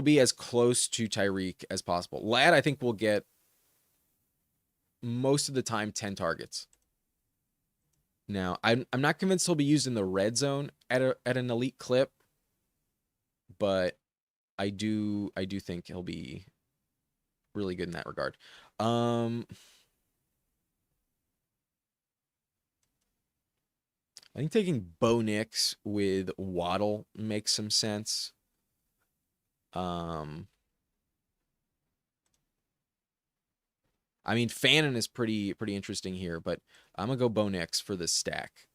be as close to Tyreek as possible. Ladd, I think, will get most of the time 10 targets. Now, I'm not convinced he'll be used in the red zone at an elite clip, but I do think he'll be really good in that regard. I think taking Bo Nix with Waddle makes some sense. Um, I mean, Fannin is pretty interesting here, but I'm gonna go Bo Nix for this stack.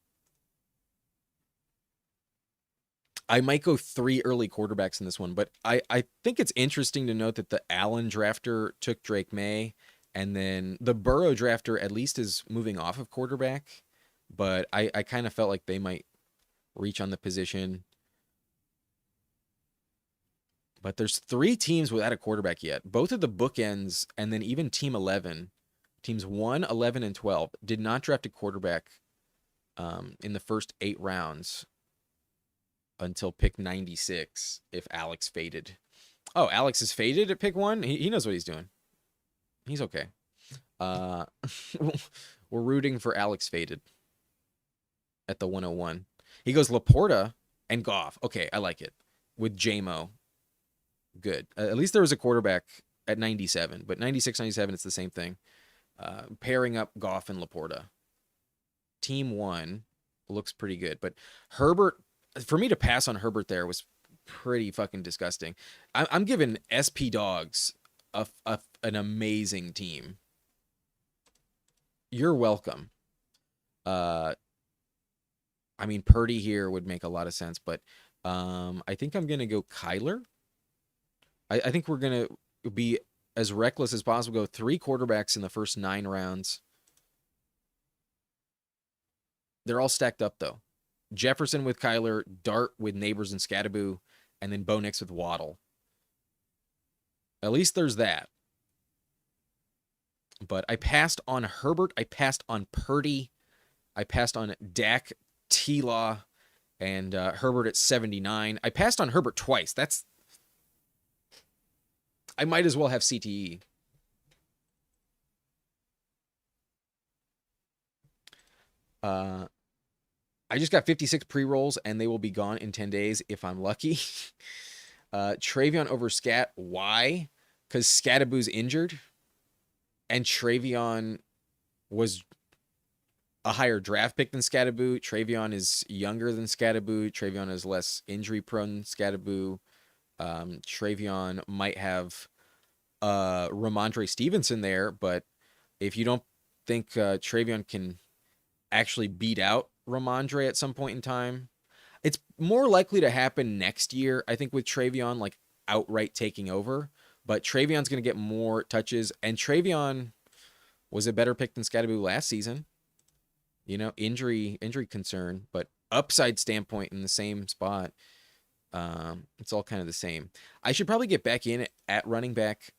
I might go 3 early quarterbacks in this one, but I think it's interesting to note that the Allen drafter took Drake May, and then the Burrow drafter at least is moving off of quarterback, but I kind of felt like they might reach on the position. But there's 3 teams without a quarterback yet. Both of the bookends, and then even Team 11, teams 1, 11, and 12 did not draft a quarterback in the first 8 rounds until pick 96 if Alex faded. Oh, Alex is faded at pick 1? He knows what he's doing. He's okay. Uh, we're rooting for Alex faded at the 101. He goes Laporta and Goff. Okay, I like it. With JMO. Good. At least there was a quarterback at 97, but 96, 97, it's the same thing. Pairing up Goff and Laporta. Team 1 looks pretty good, but Herbert, for me to pass on Herbert there was pretty fucking disgusting. I'm giving SP Dogs an amazing team. You're welcome. I mean, Purdy here would make a lot of sense, but I think I'm going to go Kyler. I think we're going to be as reckless as possible. Go 3 quarterbacks in the first 9 rounds. They're all stacked up, though. Jefferson with Kyler, Dart with Neighbors and Scatterboo, and then Bo Nix with Waddle. At least there's that. But I passed on Herbert. I passed on Purdy. I passed on Dak, T-Law, and Herbert at 79. I passed on Herbert twice. I might as well have CTE. I just got 56 pre-rolls, and they will be gone in 10 days if I'm lucky. Travion over Scat. Why? Because Scattaboo's injured, and Travion was a higher draft pick than Scattaboo. Travion is younger than Scattaboo. Travion is less injury-prone than Scattaboo. Travion might have Ramondre Stevenson there, but if you don't think Travion can actually beat out Ramondre at some point in time, it's more likely to happen next year, I think, with Travion like outright taking over. But Travion's going to get more touches, and Travion was a better pick than Scattaboo last season. You know, injury concern, but upside standpoint in the same spot. It's all kind of the same. I should probably get back in at running back,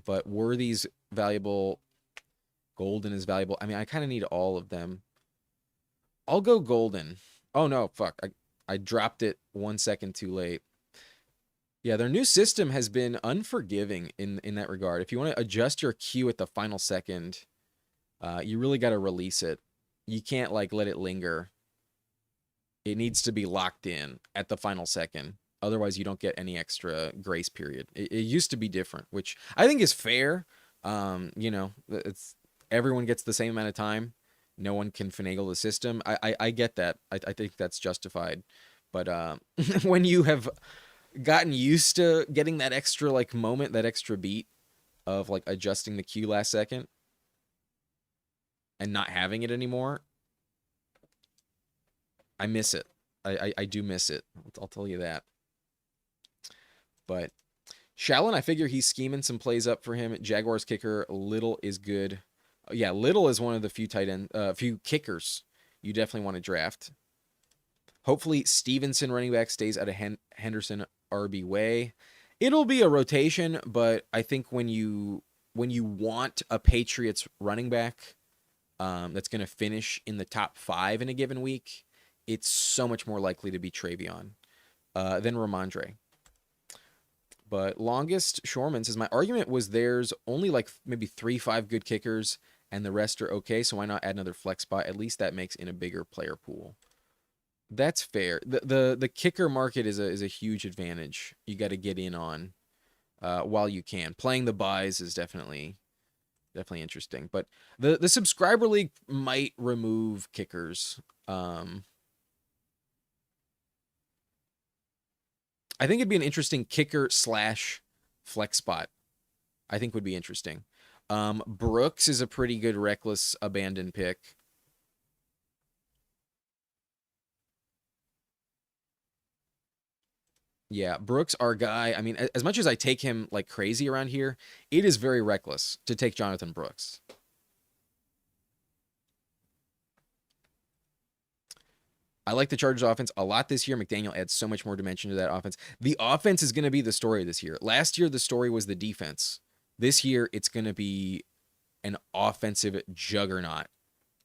but Worthy's valuable. Golden is valuable. I mean, I kind of need all of them. I'll go Golden. Oh, no, fuck. I dropped it 1 second too late. Yeah, their new system has been unforgiving in that regard. If you want to adjust your queue at the final second, you really got to release it. You can't, like, let it linger. It needs to be locked in at the final second. Otherwise, you don't get any extra grace period. It used to be different, which I think is fair. You know, everyone gets the same amount of time. No one can finagle the system. I get that. I think that's justified. But when you have gotten used to getting that extra like moment, that extra beat of like adjusting the queue last second and not having it anymore, I miss it. I do miss it. I'll tell you that. But Shallon, I figure he's scheming some plays up for him. Jaguars kicker Little is good. Yeah, Little is one of the few kickers you definitely want to draft. Hopefully Stevenson running back stays out of Henderson RB way. It'll be a rotation, but I think when you want a Patriots running back that's going to finish in the top 5 in a given week, it's so much more likely to be Travion than Ramondre. But longest Shorman says my argument was there's only like maybe 3-5 good kickers and the rest are okay, so why not add another flex spot? At least that makes in a bigger player pool. That's fair. The kicker market is a huge advantage. You got to get in on while you can. Playing the buys is definitely interesting. But the subscriber league might remove kickers. I think it'd be an interesting kicker slash flex spot. I think would be interesting. Brooks is a pretty good reckless abandon pick. Yeah, Brooks, our guy. I mean, as much as I take him like crazy around here, it is very reckless to take Jonathan Brooks. I like the Chargers offense a lot this year. McDaniel adds so much more dimension to that offense. The offense is going to be the story this year. Last year, the story was the defense. This year, it's going to be an offensive juggernaut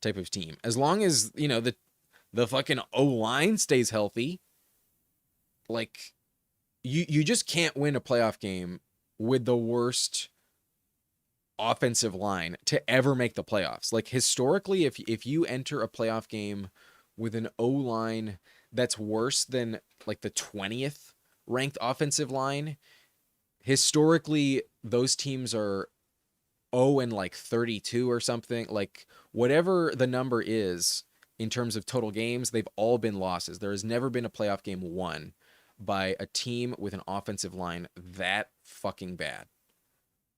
type of team. As long as, the fucking O-line stays healthy, like you just can't win a playoff game with the worst offensive line to ever make the playoffs. Like historically, if you enter a playoff game with an O-line that's worse than like the 20th ranked offensive line, historically those teams are 0 and like 32 or something. Like whatever the number is in terms of total games, they've all been losses. There has never been a playoff game won by a team with an offensive line that fucking bad.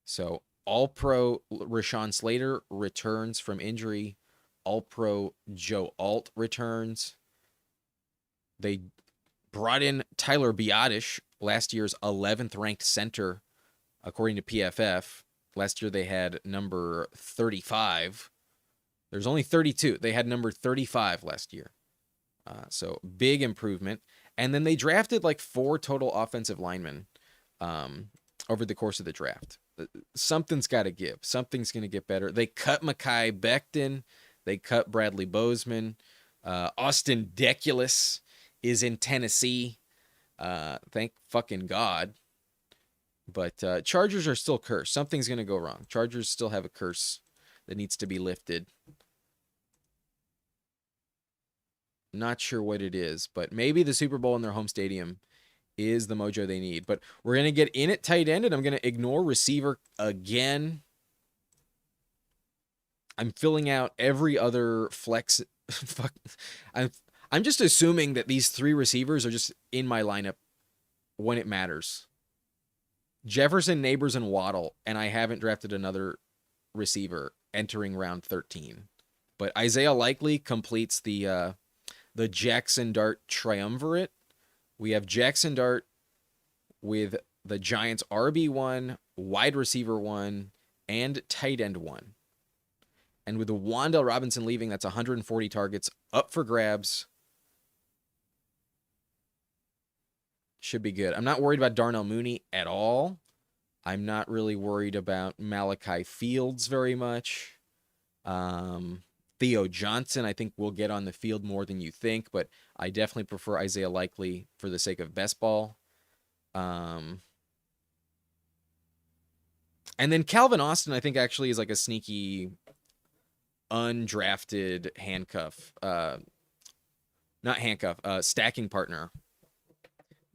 So All-Pro Rashawn Slater returns from injury. All-Pro Joe Alt returns. They brought in Tyler Biadasz, last year's 11th ranked center, according to PFF. Last year they had number 35. There's only 32. They had number 35 last year. So big improvement. And then they drafted like 4 total offensive linemen over the course of the draft. Something's got to give. Something's going to get better. They cut Mekhi Becton. They cut Bradley Bozeman. Austin Deculus is in Tennessee. Thank fucking God. But Chargers are still cursed. Something's going to go wrong. Chargers still have a curse that needs to be lifted. Not sure what it is, but maybe the Super Bowl in their home stadium is the mojo they need. But we're going to get in at tight end, and I'm going to ignore receiver again. I'm filling out every other flex. Fuck. I'm just assuming that these 3 receivers are just in my lineup when it matters. Jefferson, Neighbors, and Waddle, and I haven't drafted another receiver entering round 13. But Isaiah Likely completes the Jackson Dart triumvirate. We have Jackson Dart with the Giants RB1, wide receiver 1, and tight end 1. And with the Wan'Dale Robinson leaving, that's 140 targets up for grabs. Should be good. I'm not worried about Darnell Mooney at all. I'm not really worried about Malachi Fields very much. Theo Johnson, I think, will get on the field more than you think, but I definitely prefer Isaiah Likely for the sake of best ball. And then Calvin Austin, I think, actually is like a sneaky undrafted handcuff. Not handcuff, stacking partner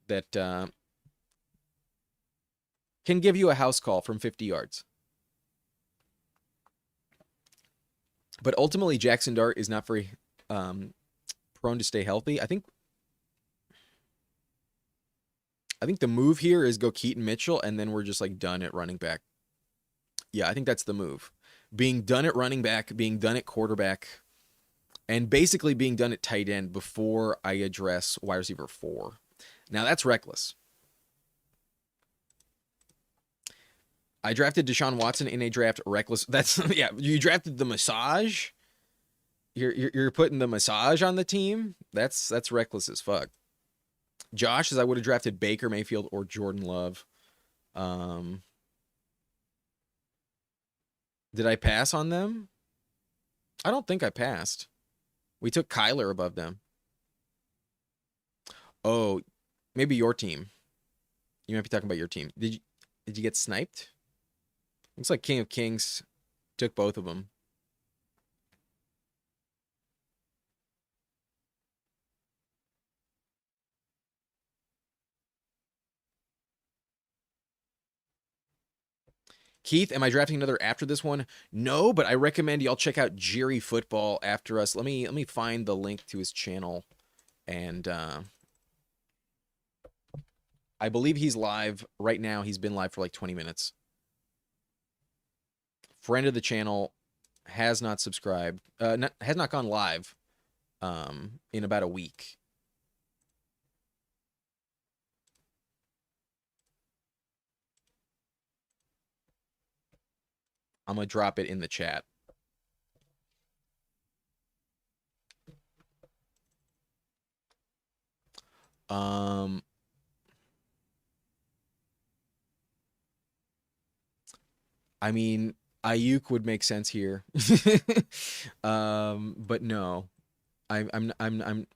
that can give you a house call from 50 yards. But ultimately, Jackson Dart is not very prone to stay healthy. I think the move here is go Keaton Mitchell, and then we're just like done at running back. Yeah, I think that's the move. Being done at running back, being done at quarterback, and basically being done at tight end before I address wide receiver 4. Now, that's reckless. I drafted Deshaun Watson in a draft reckless. That's, yeah, you drafted the massage. You're putting the massage on the team. That's reckless as fuck. Josh says I would have drafted Baker Mayfield or Jordan Love. Did I pass on them? I don't think I passed. We took Kyler above them. Oh, maybe your team. You might be talking about your team. Did you get sniped? Looks like King of Kings took both of them. Keith, am I drafting another after this one? No, but I recommend y'all check out Jerry Football after us. Let me find the link to his channel, and I believe he's live right now. He's been live for like 20 minutes. Friend of the channel, has not subscribed, has not gone live in about a week. I'm gonna drop it in the chat. Um, I mean, Ayuk would make sense here. But no, I'm I'm I'm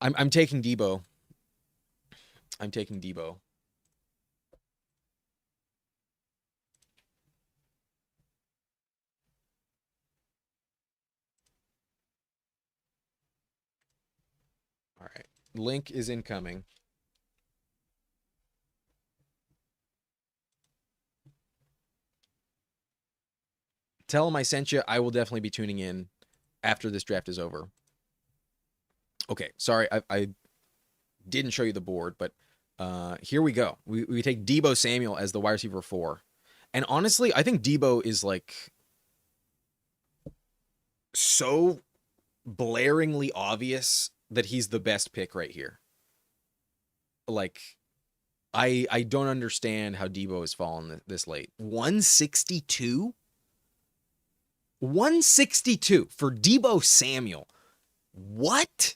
I'm I'm taking Debo. I'm taking Debo. All right, link is incoming. Tell him I sent you. I will definitely be tuning in after this draft is over. Okay, sorry, I didn't show you the board, but here we go. We take Debo Samuel as the wide receiver 4. And honestly, I think Debo is like so blaringly obvious that he's the best pick right here. Like I don't understand how Debo has fallen this late. 162? 162 for Debo Samuel. What?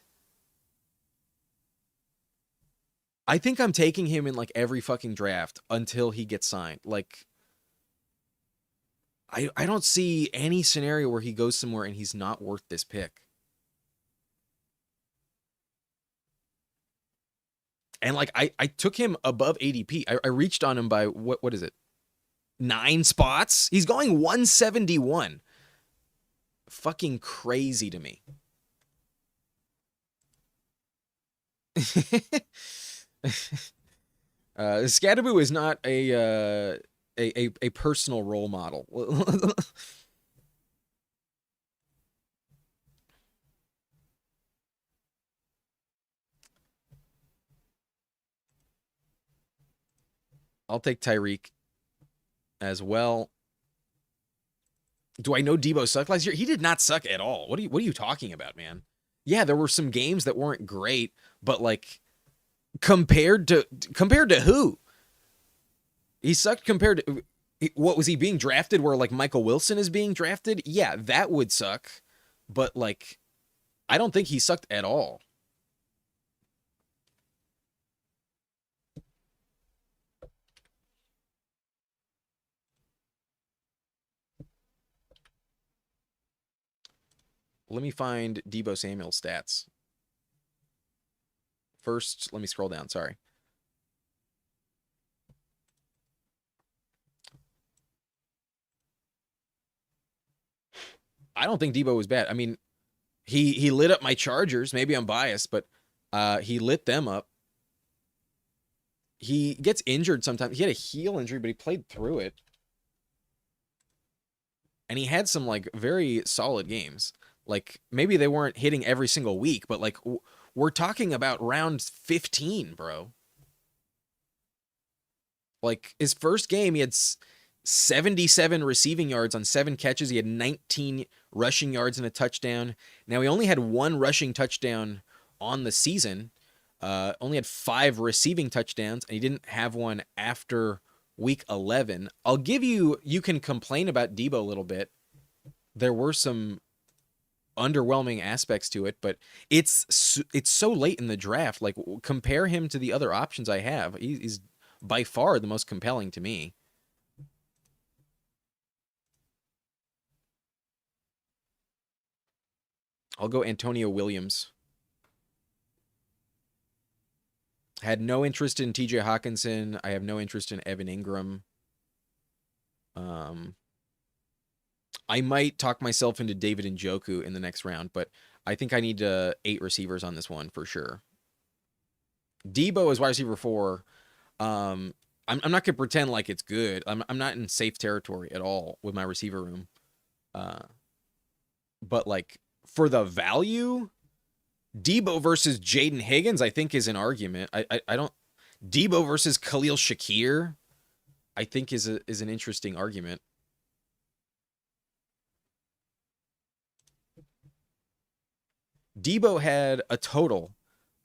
I think I'm taking him in like every fucking draft until he gets signed. Like I don't see any scenario where he goes somewhere and he's not worth this pick. And like I took him above ADP. I reached on him by what is it? 9 spots? He's going 171. Fucking crazy to me. Scadaboo is not a personal role model. I'll take Tyreek as well. Do I know Debo sucked last year? He did not suck at all. What are you talking about, man? Yeah, there were some games that weren't great, but like compared to who? He sucked compared to what was he being drafted where like Michael Wilson is being drafted? Yeah, that would suck. But like I don't think he sucked at all. Let me find Debo Samuel's stats. First, let me scroll down. Sorry. I don't think Debo was bad. I mean, he lit up my Chargers. Maybe I'm biased, but he lit them up. He gets injured sometimes. He had a heel injury, but he played through it. And he had some like very solid games. Like maybe they weren't hitting every single week, but like we're talking about round 15, bro. Like his first game, he had 77 receiving yards on 7 catches. He had 19 rushing yards and a touchdown. Now he only had 1 rushing touchdown on the season. Only had 5 receiving touchdowns, and he didn't have one after week 11. I'll give you. You can complain about Debo a little bit. There were some underwhelming aspects to it, but it's so late in the draft. Like compare him to the other options I have. He's by far the most compelling to me. I'll go Antonio Williams. Had no interest in TJ Hawkinson. I have no interest in Evan Ingram. Um, I might talk myself into David Njoku in the next round, but I think I need 8 receivers on this one for sure. Debo is wide receiver 4. I'm not gonna pretend like it's good. I'm not in safe territory at all with my receiver room. Uh, but like for the value, Debo versus Jaden Higgins, I think is an argument. I don't Debo versus Khalil Shakir, I think is an interesting argument. Debo had a total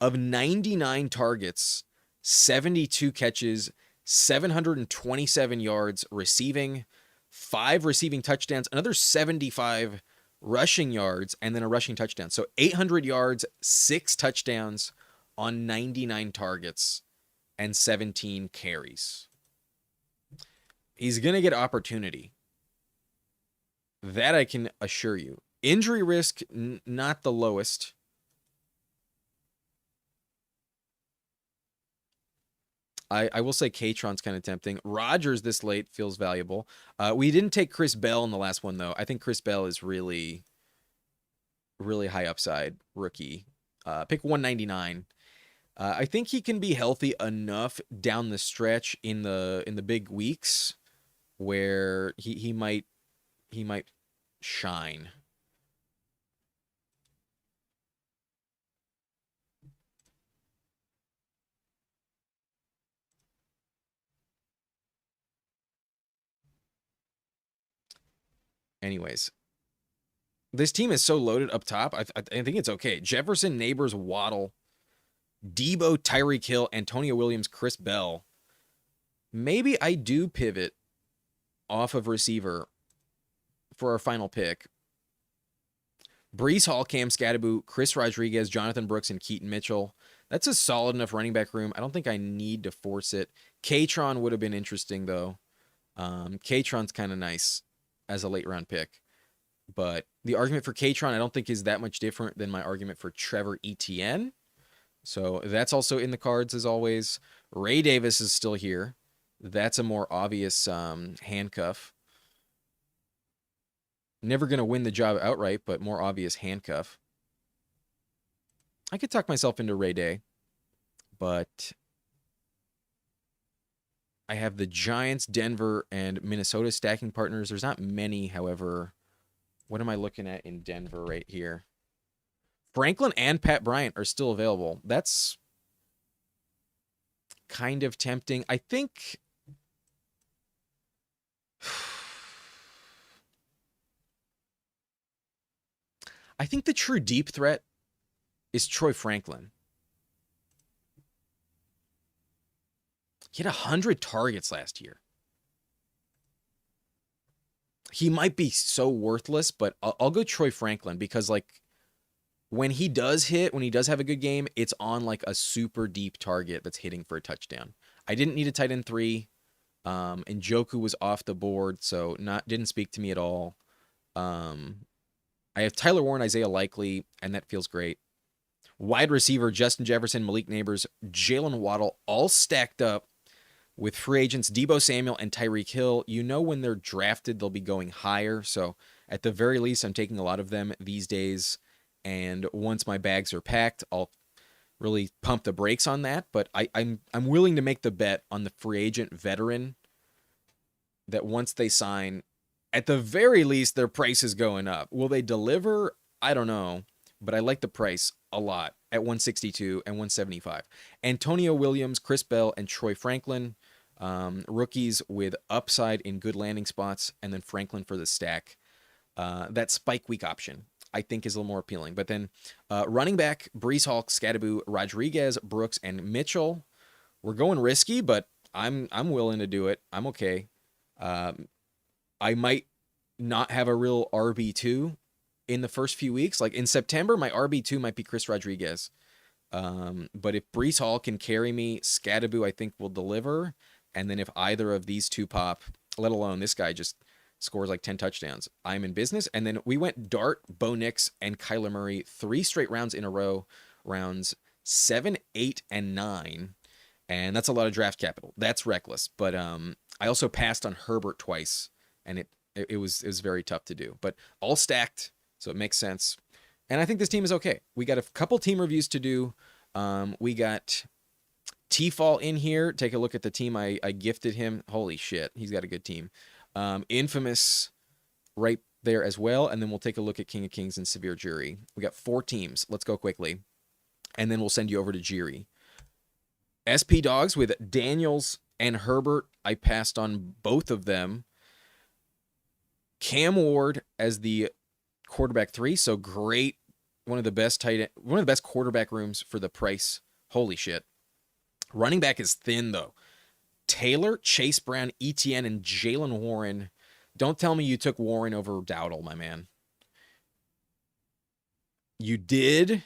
of 99 targets, 72 catches, 727 yards receiving, 5 receiving touchdowns, another 75 rushing yards, and then a rushing touchdown. So 800 yards, 6 touchdowns on 99 targets and 17 carries. He's going to get opportunity. That I can assure you. Injury risk, not the lowest. I will say Katron's kind of tempting. Rodgers this late feels valuable. We didn't take Chris Bell in the last one, though. I think Chris Bell is really, really high upside rookie. Pick 199. I think he can be healthy enough down the stretch in the big weeks where he might shine. Anyways, this team is so loaded up top. I think it's okay. Jefferson, Neighbors, Waddle, Debo, Tyreek Hill, Antonio Williams, Chris Bell. Maybe I do pivot off of receiver for our final pick. Brees Hall, Cam Scatterboo, Chris Rodriguez, Jonathan Brooks, and Keaton Mitchell. That's a solid enough running back room. I don't think I need to force it. Katron would have been interesting, though. Katron's kind of nice as a late round pick. But the argument for Katron I don't think is that much different than my argument for Trevor Etienne. So that's also in the cards as always. Ray Davis is still here. That's a more obvious handcuff. Never going to win the job outright, but more obvious handcuff. I could talk myself into Ray Day, but I have the Giants, Denver, and Minnesota stacking partners. There's not many, however. What am I looking at in Denver right here? Franklin and Pat Bryant are still available. That's kind of tempting. I think the true deep threat is Troy Franklin. He had 100 targets last year. He might be so worthless, but I'll go Troy Franklin because, like, when he does have a good game, it's on, like, a super deep target that's hitting for a touchdown. I didn't need a tight end 3. Njoku was off the board, so didn't speak to me at all. I have Tyler Warren, Isaiah Likely, and that feels great. Wide receiver, Justin Jefferson, Malik Neighbors, Jalen Waddle, all stacked up with free agents Debo Samuel and Tyreek Hill. You know when they're drafted, they'll be going higher. So at the very least, I'm taking a lot of them these days. And once my bags are packed, I'll really pump the brakes on that. But I'm willing to make the bet on the free agent veteran that once they sign, at the very least, their price is going up. Will they deliver? I don't know. But I like the price a lot at 162 and 175. Antonio Williams, Chris Bell, and Troy Franklin, rookies with upside in good landing spots, and then Franklin for the stack. That spike week option, I think, is a little more appealing. But then running back, Brees Hall, Scatterboo, Rodriguez, Brooks, and Mitchell. We're going risky, but I'm willing to do it. I'm okay. I might not have a real RB2 in the first few weeks. Like in September, my RB2 might be Chris Rodriguez. But if Brees Hall can carry me, Scatterboo, I think, will deliver. And then if either of these two pop, let alone this guy just scores like 10 touchdowns, I'm in business. And then we went Dart, Bo Nix, and Kyler Murray 3 straight rounds in a row, rounds 7, 8, and 9. and that's a lot of draft capital. That's reckless. But I also passed on Herbert twice, and it was very tough to do. But all stacked, so it makes sense. And I think this team is okay. We got a couple team reviews to do. We got T-Fall in here. Take a look at the team I gifted him. Holy shit, he's got a good team. Infamous right there as well. And then we'll take a look at King of Kings and Severe Jury. We got 4 teams. Let's go quickly. And then we'll send you over to Jiri. SP Dogs with Daniels and Herbert. I passed on both of them. Cam Ward as the quarterback 3. So great. One of the best quarterback rooms for the price. Holy shit. Running back is thin though. Taylor, Chase Brown, ETN, and Jalen Warren. Don't tell me you took Warren over Dowdle, my man. You did?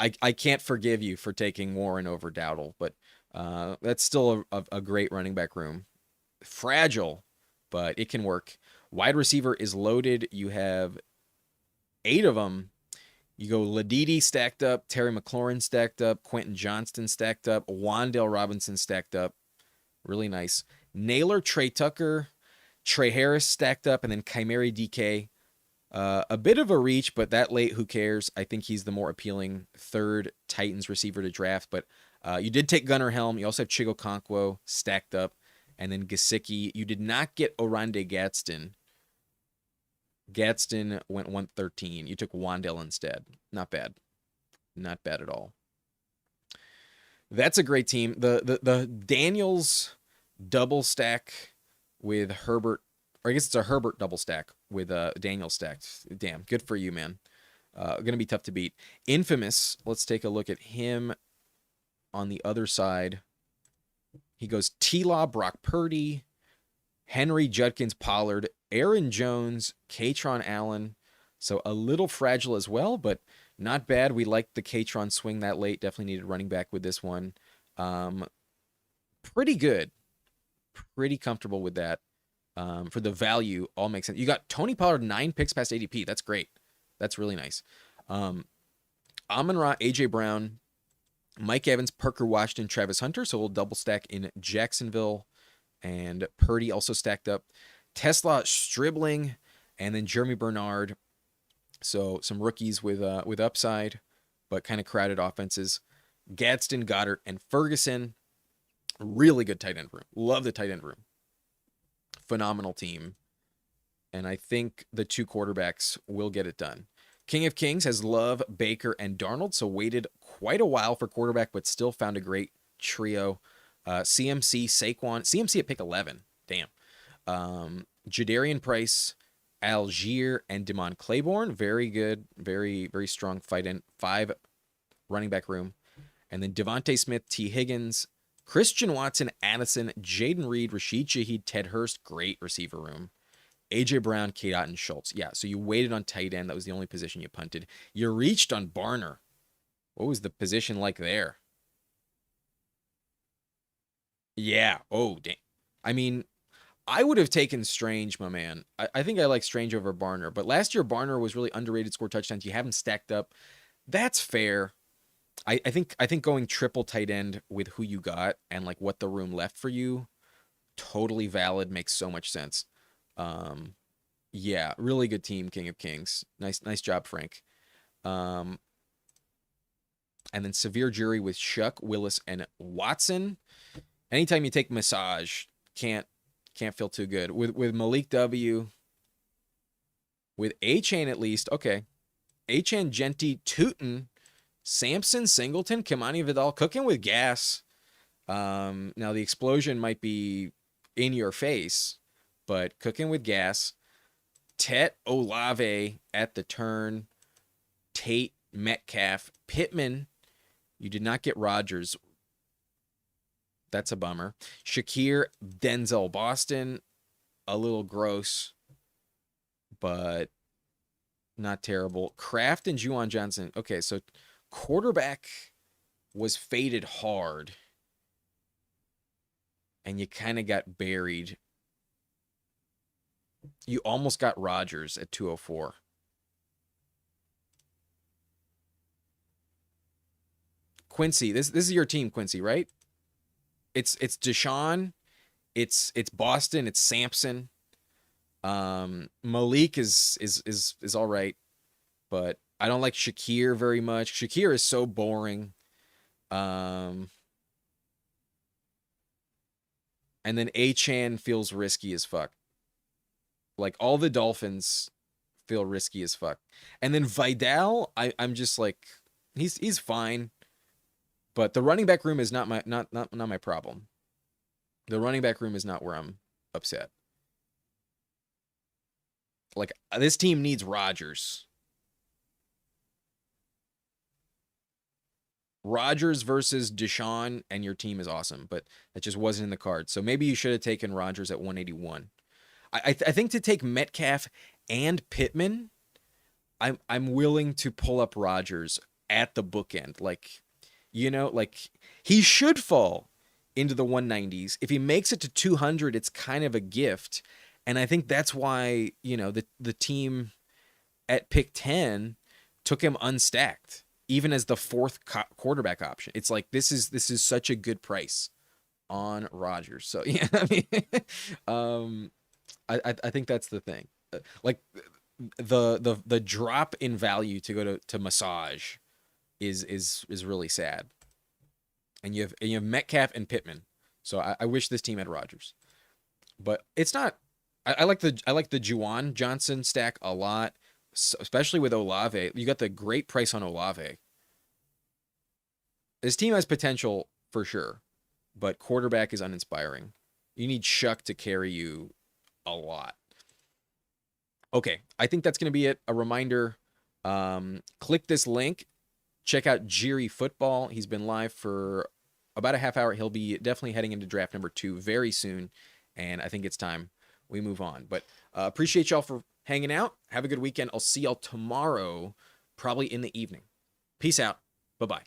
I can't forgive you for taking Warren over Dowdle, but that's still a great running back room. Fragile, but it can work. Wide receiver is loaded. You have 8 of them. You go Ladidi stacked up, Terry McLaurin stacked up, Quentin Johnston stacked up, Wandale Robinson stacked up. Really nice. Naylor, Trey Tucker, Trey Harris stacked up, and then Chimeri DK. A bit of a reach, but that late, who cares? I think he's the more appealing third Titans receiver to draft. But you did take Gunnar Helm. You also have Chigo Conquo stacked up, and then Gesicki. You did not get Orande Gadsden. Gadsden went 113. You took Wandale instead. Not bad. Not bad at all. That's a great team. The Daniels double stack with Herbert, or I guess it's a Herbert double stack with Daniel stacked. Damn, good for you, man. Going to be tough to beat. Infamous, let's take a look at him on the other side. He goes T-Law, Brock Purdy, Henry, Judkins, Pollard, Aaron Jones, Katron Allen. So a little fragile as well, but not bad. We liked the Katron swing that late. Definitely needed running back with this one. Pretty good. Pretty comfortable with that. For the value, all makes sense. You got Tony Pollard 9 picks past ADP. That's great. That's really nice. Amon-Ra, AJ Brown, Mike Evans, Parker Washington, Travis Hunter. So we'll double stack in Jacksonville. And Purdy also stacked up. Tesla, Stribling, and then Jeremy Bernard. So some rookies with upside, but kind of crowded offenses. Gadsden, Goddard, and Ferguson. Really good tight end room. Love the tight end room. Phenomenal team. And I think the 2 quarterbacks will get it done. King of Kings has Love, Baker, and Darnold, so waited quite a while for quarterback, but still found a great trio. CMC, Saquon. CMC at pick 11. Damn. Jadarian Price, Algier, and Damon Claiborne. Very good. Very, very strong fight in 5 running back room. And then Devontae Smith, T. Higgins, Christian Watson, Addison, Jaden Reed, Rashid Shaheed, Ted Hurst. Great receiver room. AJ Brown, K. and Schultz. Yeah, so you waited on tight end. That was the only position you punted. You reached on Barner. What was the position like there? Yeah. Oh, damn. I mean, I would have taken Strange, my man. I think I like Strange over Barner. But last year, Barner was really underrated, scored touchdowns. You have him stacked up. That's fair. I think going triple tight end with who you got and like what the room left for you, totally valid. Makes so much sense. Yeah, really good team, King of Kings. Nice job, Frank. And then Severe Jury with Shuck, Willis, and Watson. Anytime you take Massage, can't feel too good. With Malik W, with A-Chain at least, okay. A-Chain, Genty, Tootin, Sampson, Singleton, Kimani Vidal, cooking with gas. Now the explosion might be in your face, but cooking with gas. Tet, Olave at the turn. Tate, Metcalf, Pittman. You did not get Rodgers. That's a bummer. Shakir, Denzel, Boston. A little gross, but not terrible. Kraft and Juwan Johnson. Okay, so quarterback was faded hard, and you kind of got buried. You almost got Rodgers at 204. Quincy, this is your team, Quincy, right? It's Deshaun, it's Boston, it's Sampson. Malik is all right, but I don't like Shakir very much. Shakir is so boring. Um, and then Achan feels risky as fuck. Like all the Dolphins feel risky as fuck. And then Vidal, I'm just like he's fine, but the running back room is not my problem. The running back room is not where I'm upset. Like this team needs Rodgers. Rodgers versus Deshaun, and your team is awesome, but that just wasn't in the card. So maybe you should have taken Rodgers at 181. I think to take Metcalf and Pittman, I'm willing to pull up Rodgers at the bookend. Like, like he should fall into the 190s. If he makes it to 200, it's kind of a gift. And I think that's why, the team at pick 10 took him unstacked, even as the fourth quarterback option. It's like this is such a good price on Rodgers. So yeah, I mean, I think that's the thing. Like the drop in value to go to massage is really sad. And you have Metcalf and Pittman. So I wish this team had Rodgers, but it's not. I like the Juwan Johnson stack a lot, especially with Olave. You got the great price on Olave. This team has potential for sure, but quarterback is uninspiring. You need Shuck to carry you a lot. Okay, I think that's going to be it. A reminder, click this link. Check out Jiri Football. He's been live for about a half hour. He'll be definitely heading into draft number 2 very soon, and I think it's time we move on. But appreciate y'all for hanging out. Have a good weekend. I'll see y'all tomorrow, probably in the evening. Peace out. Bye-bye.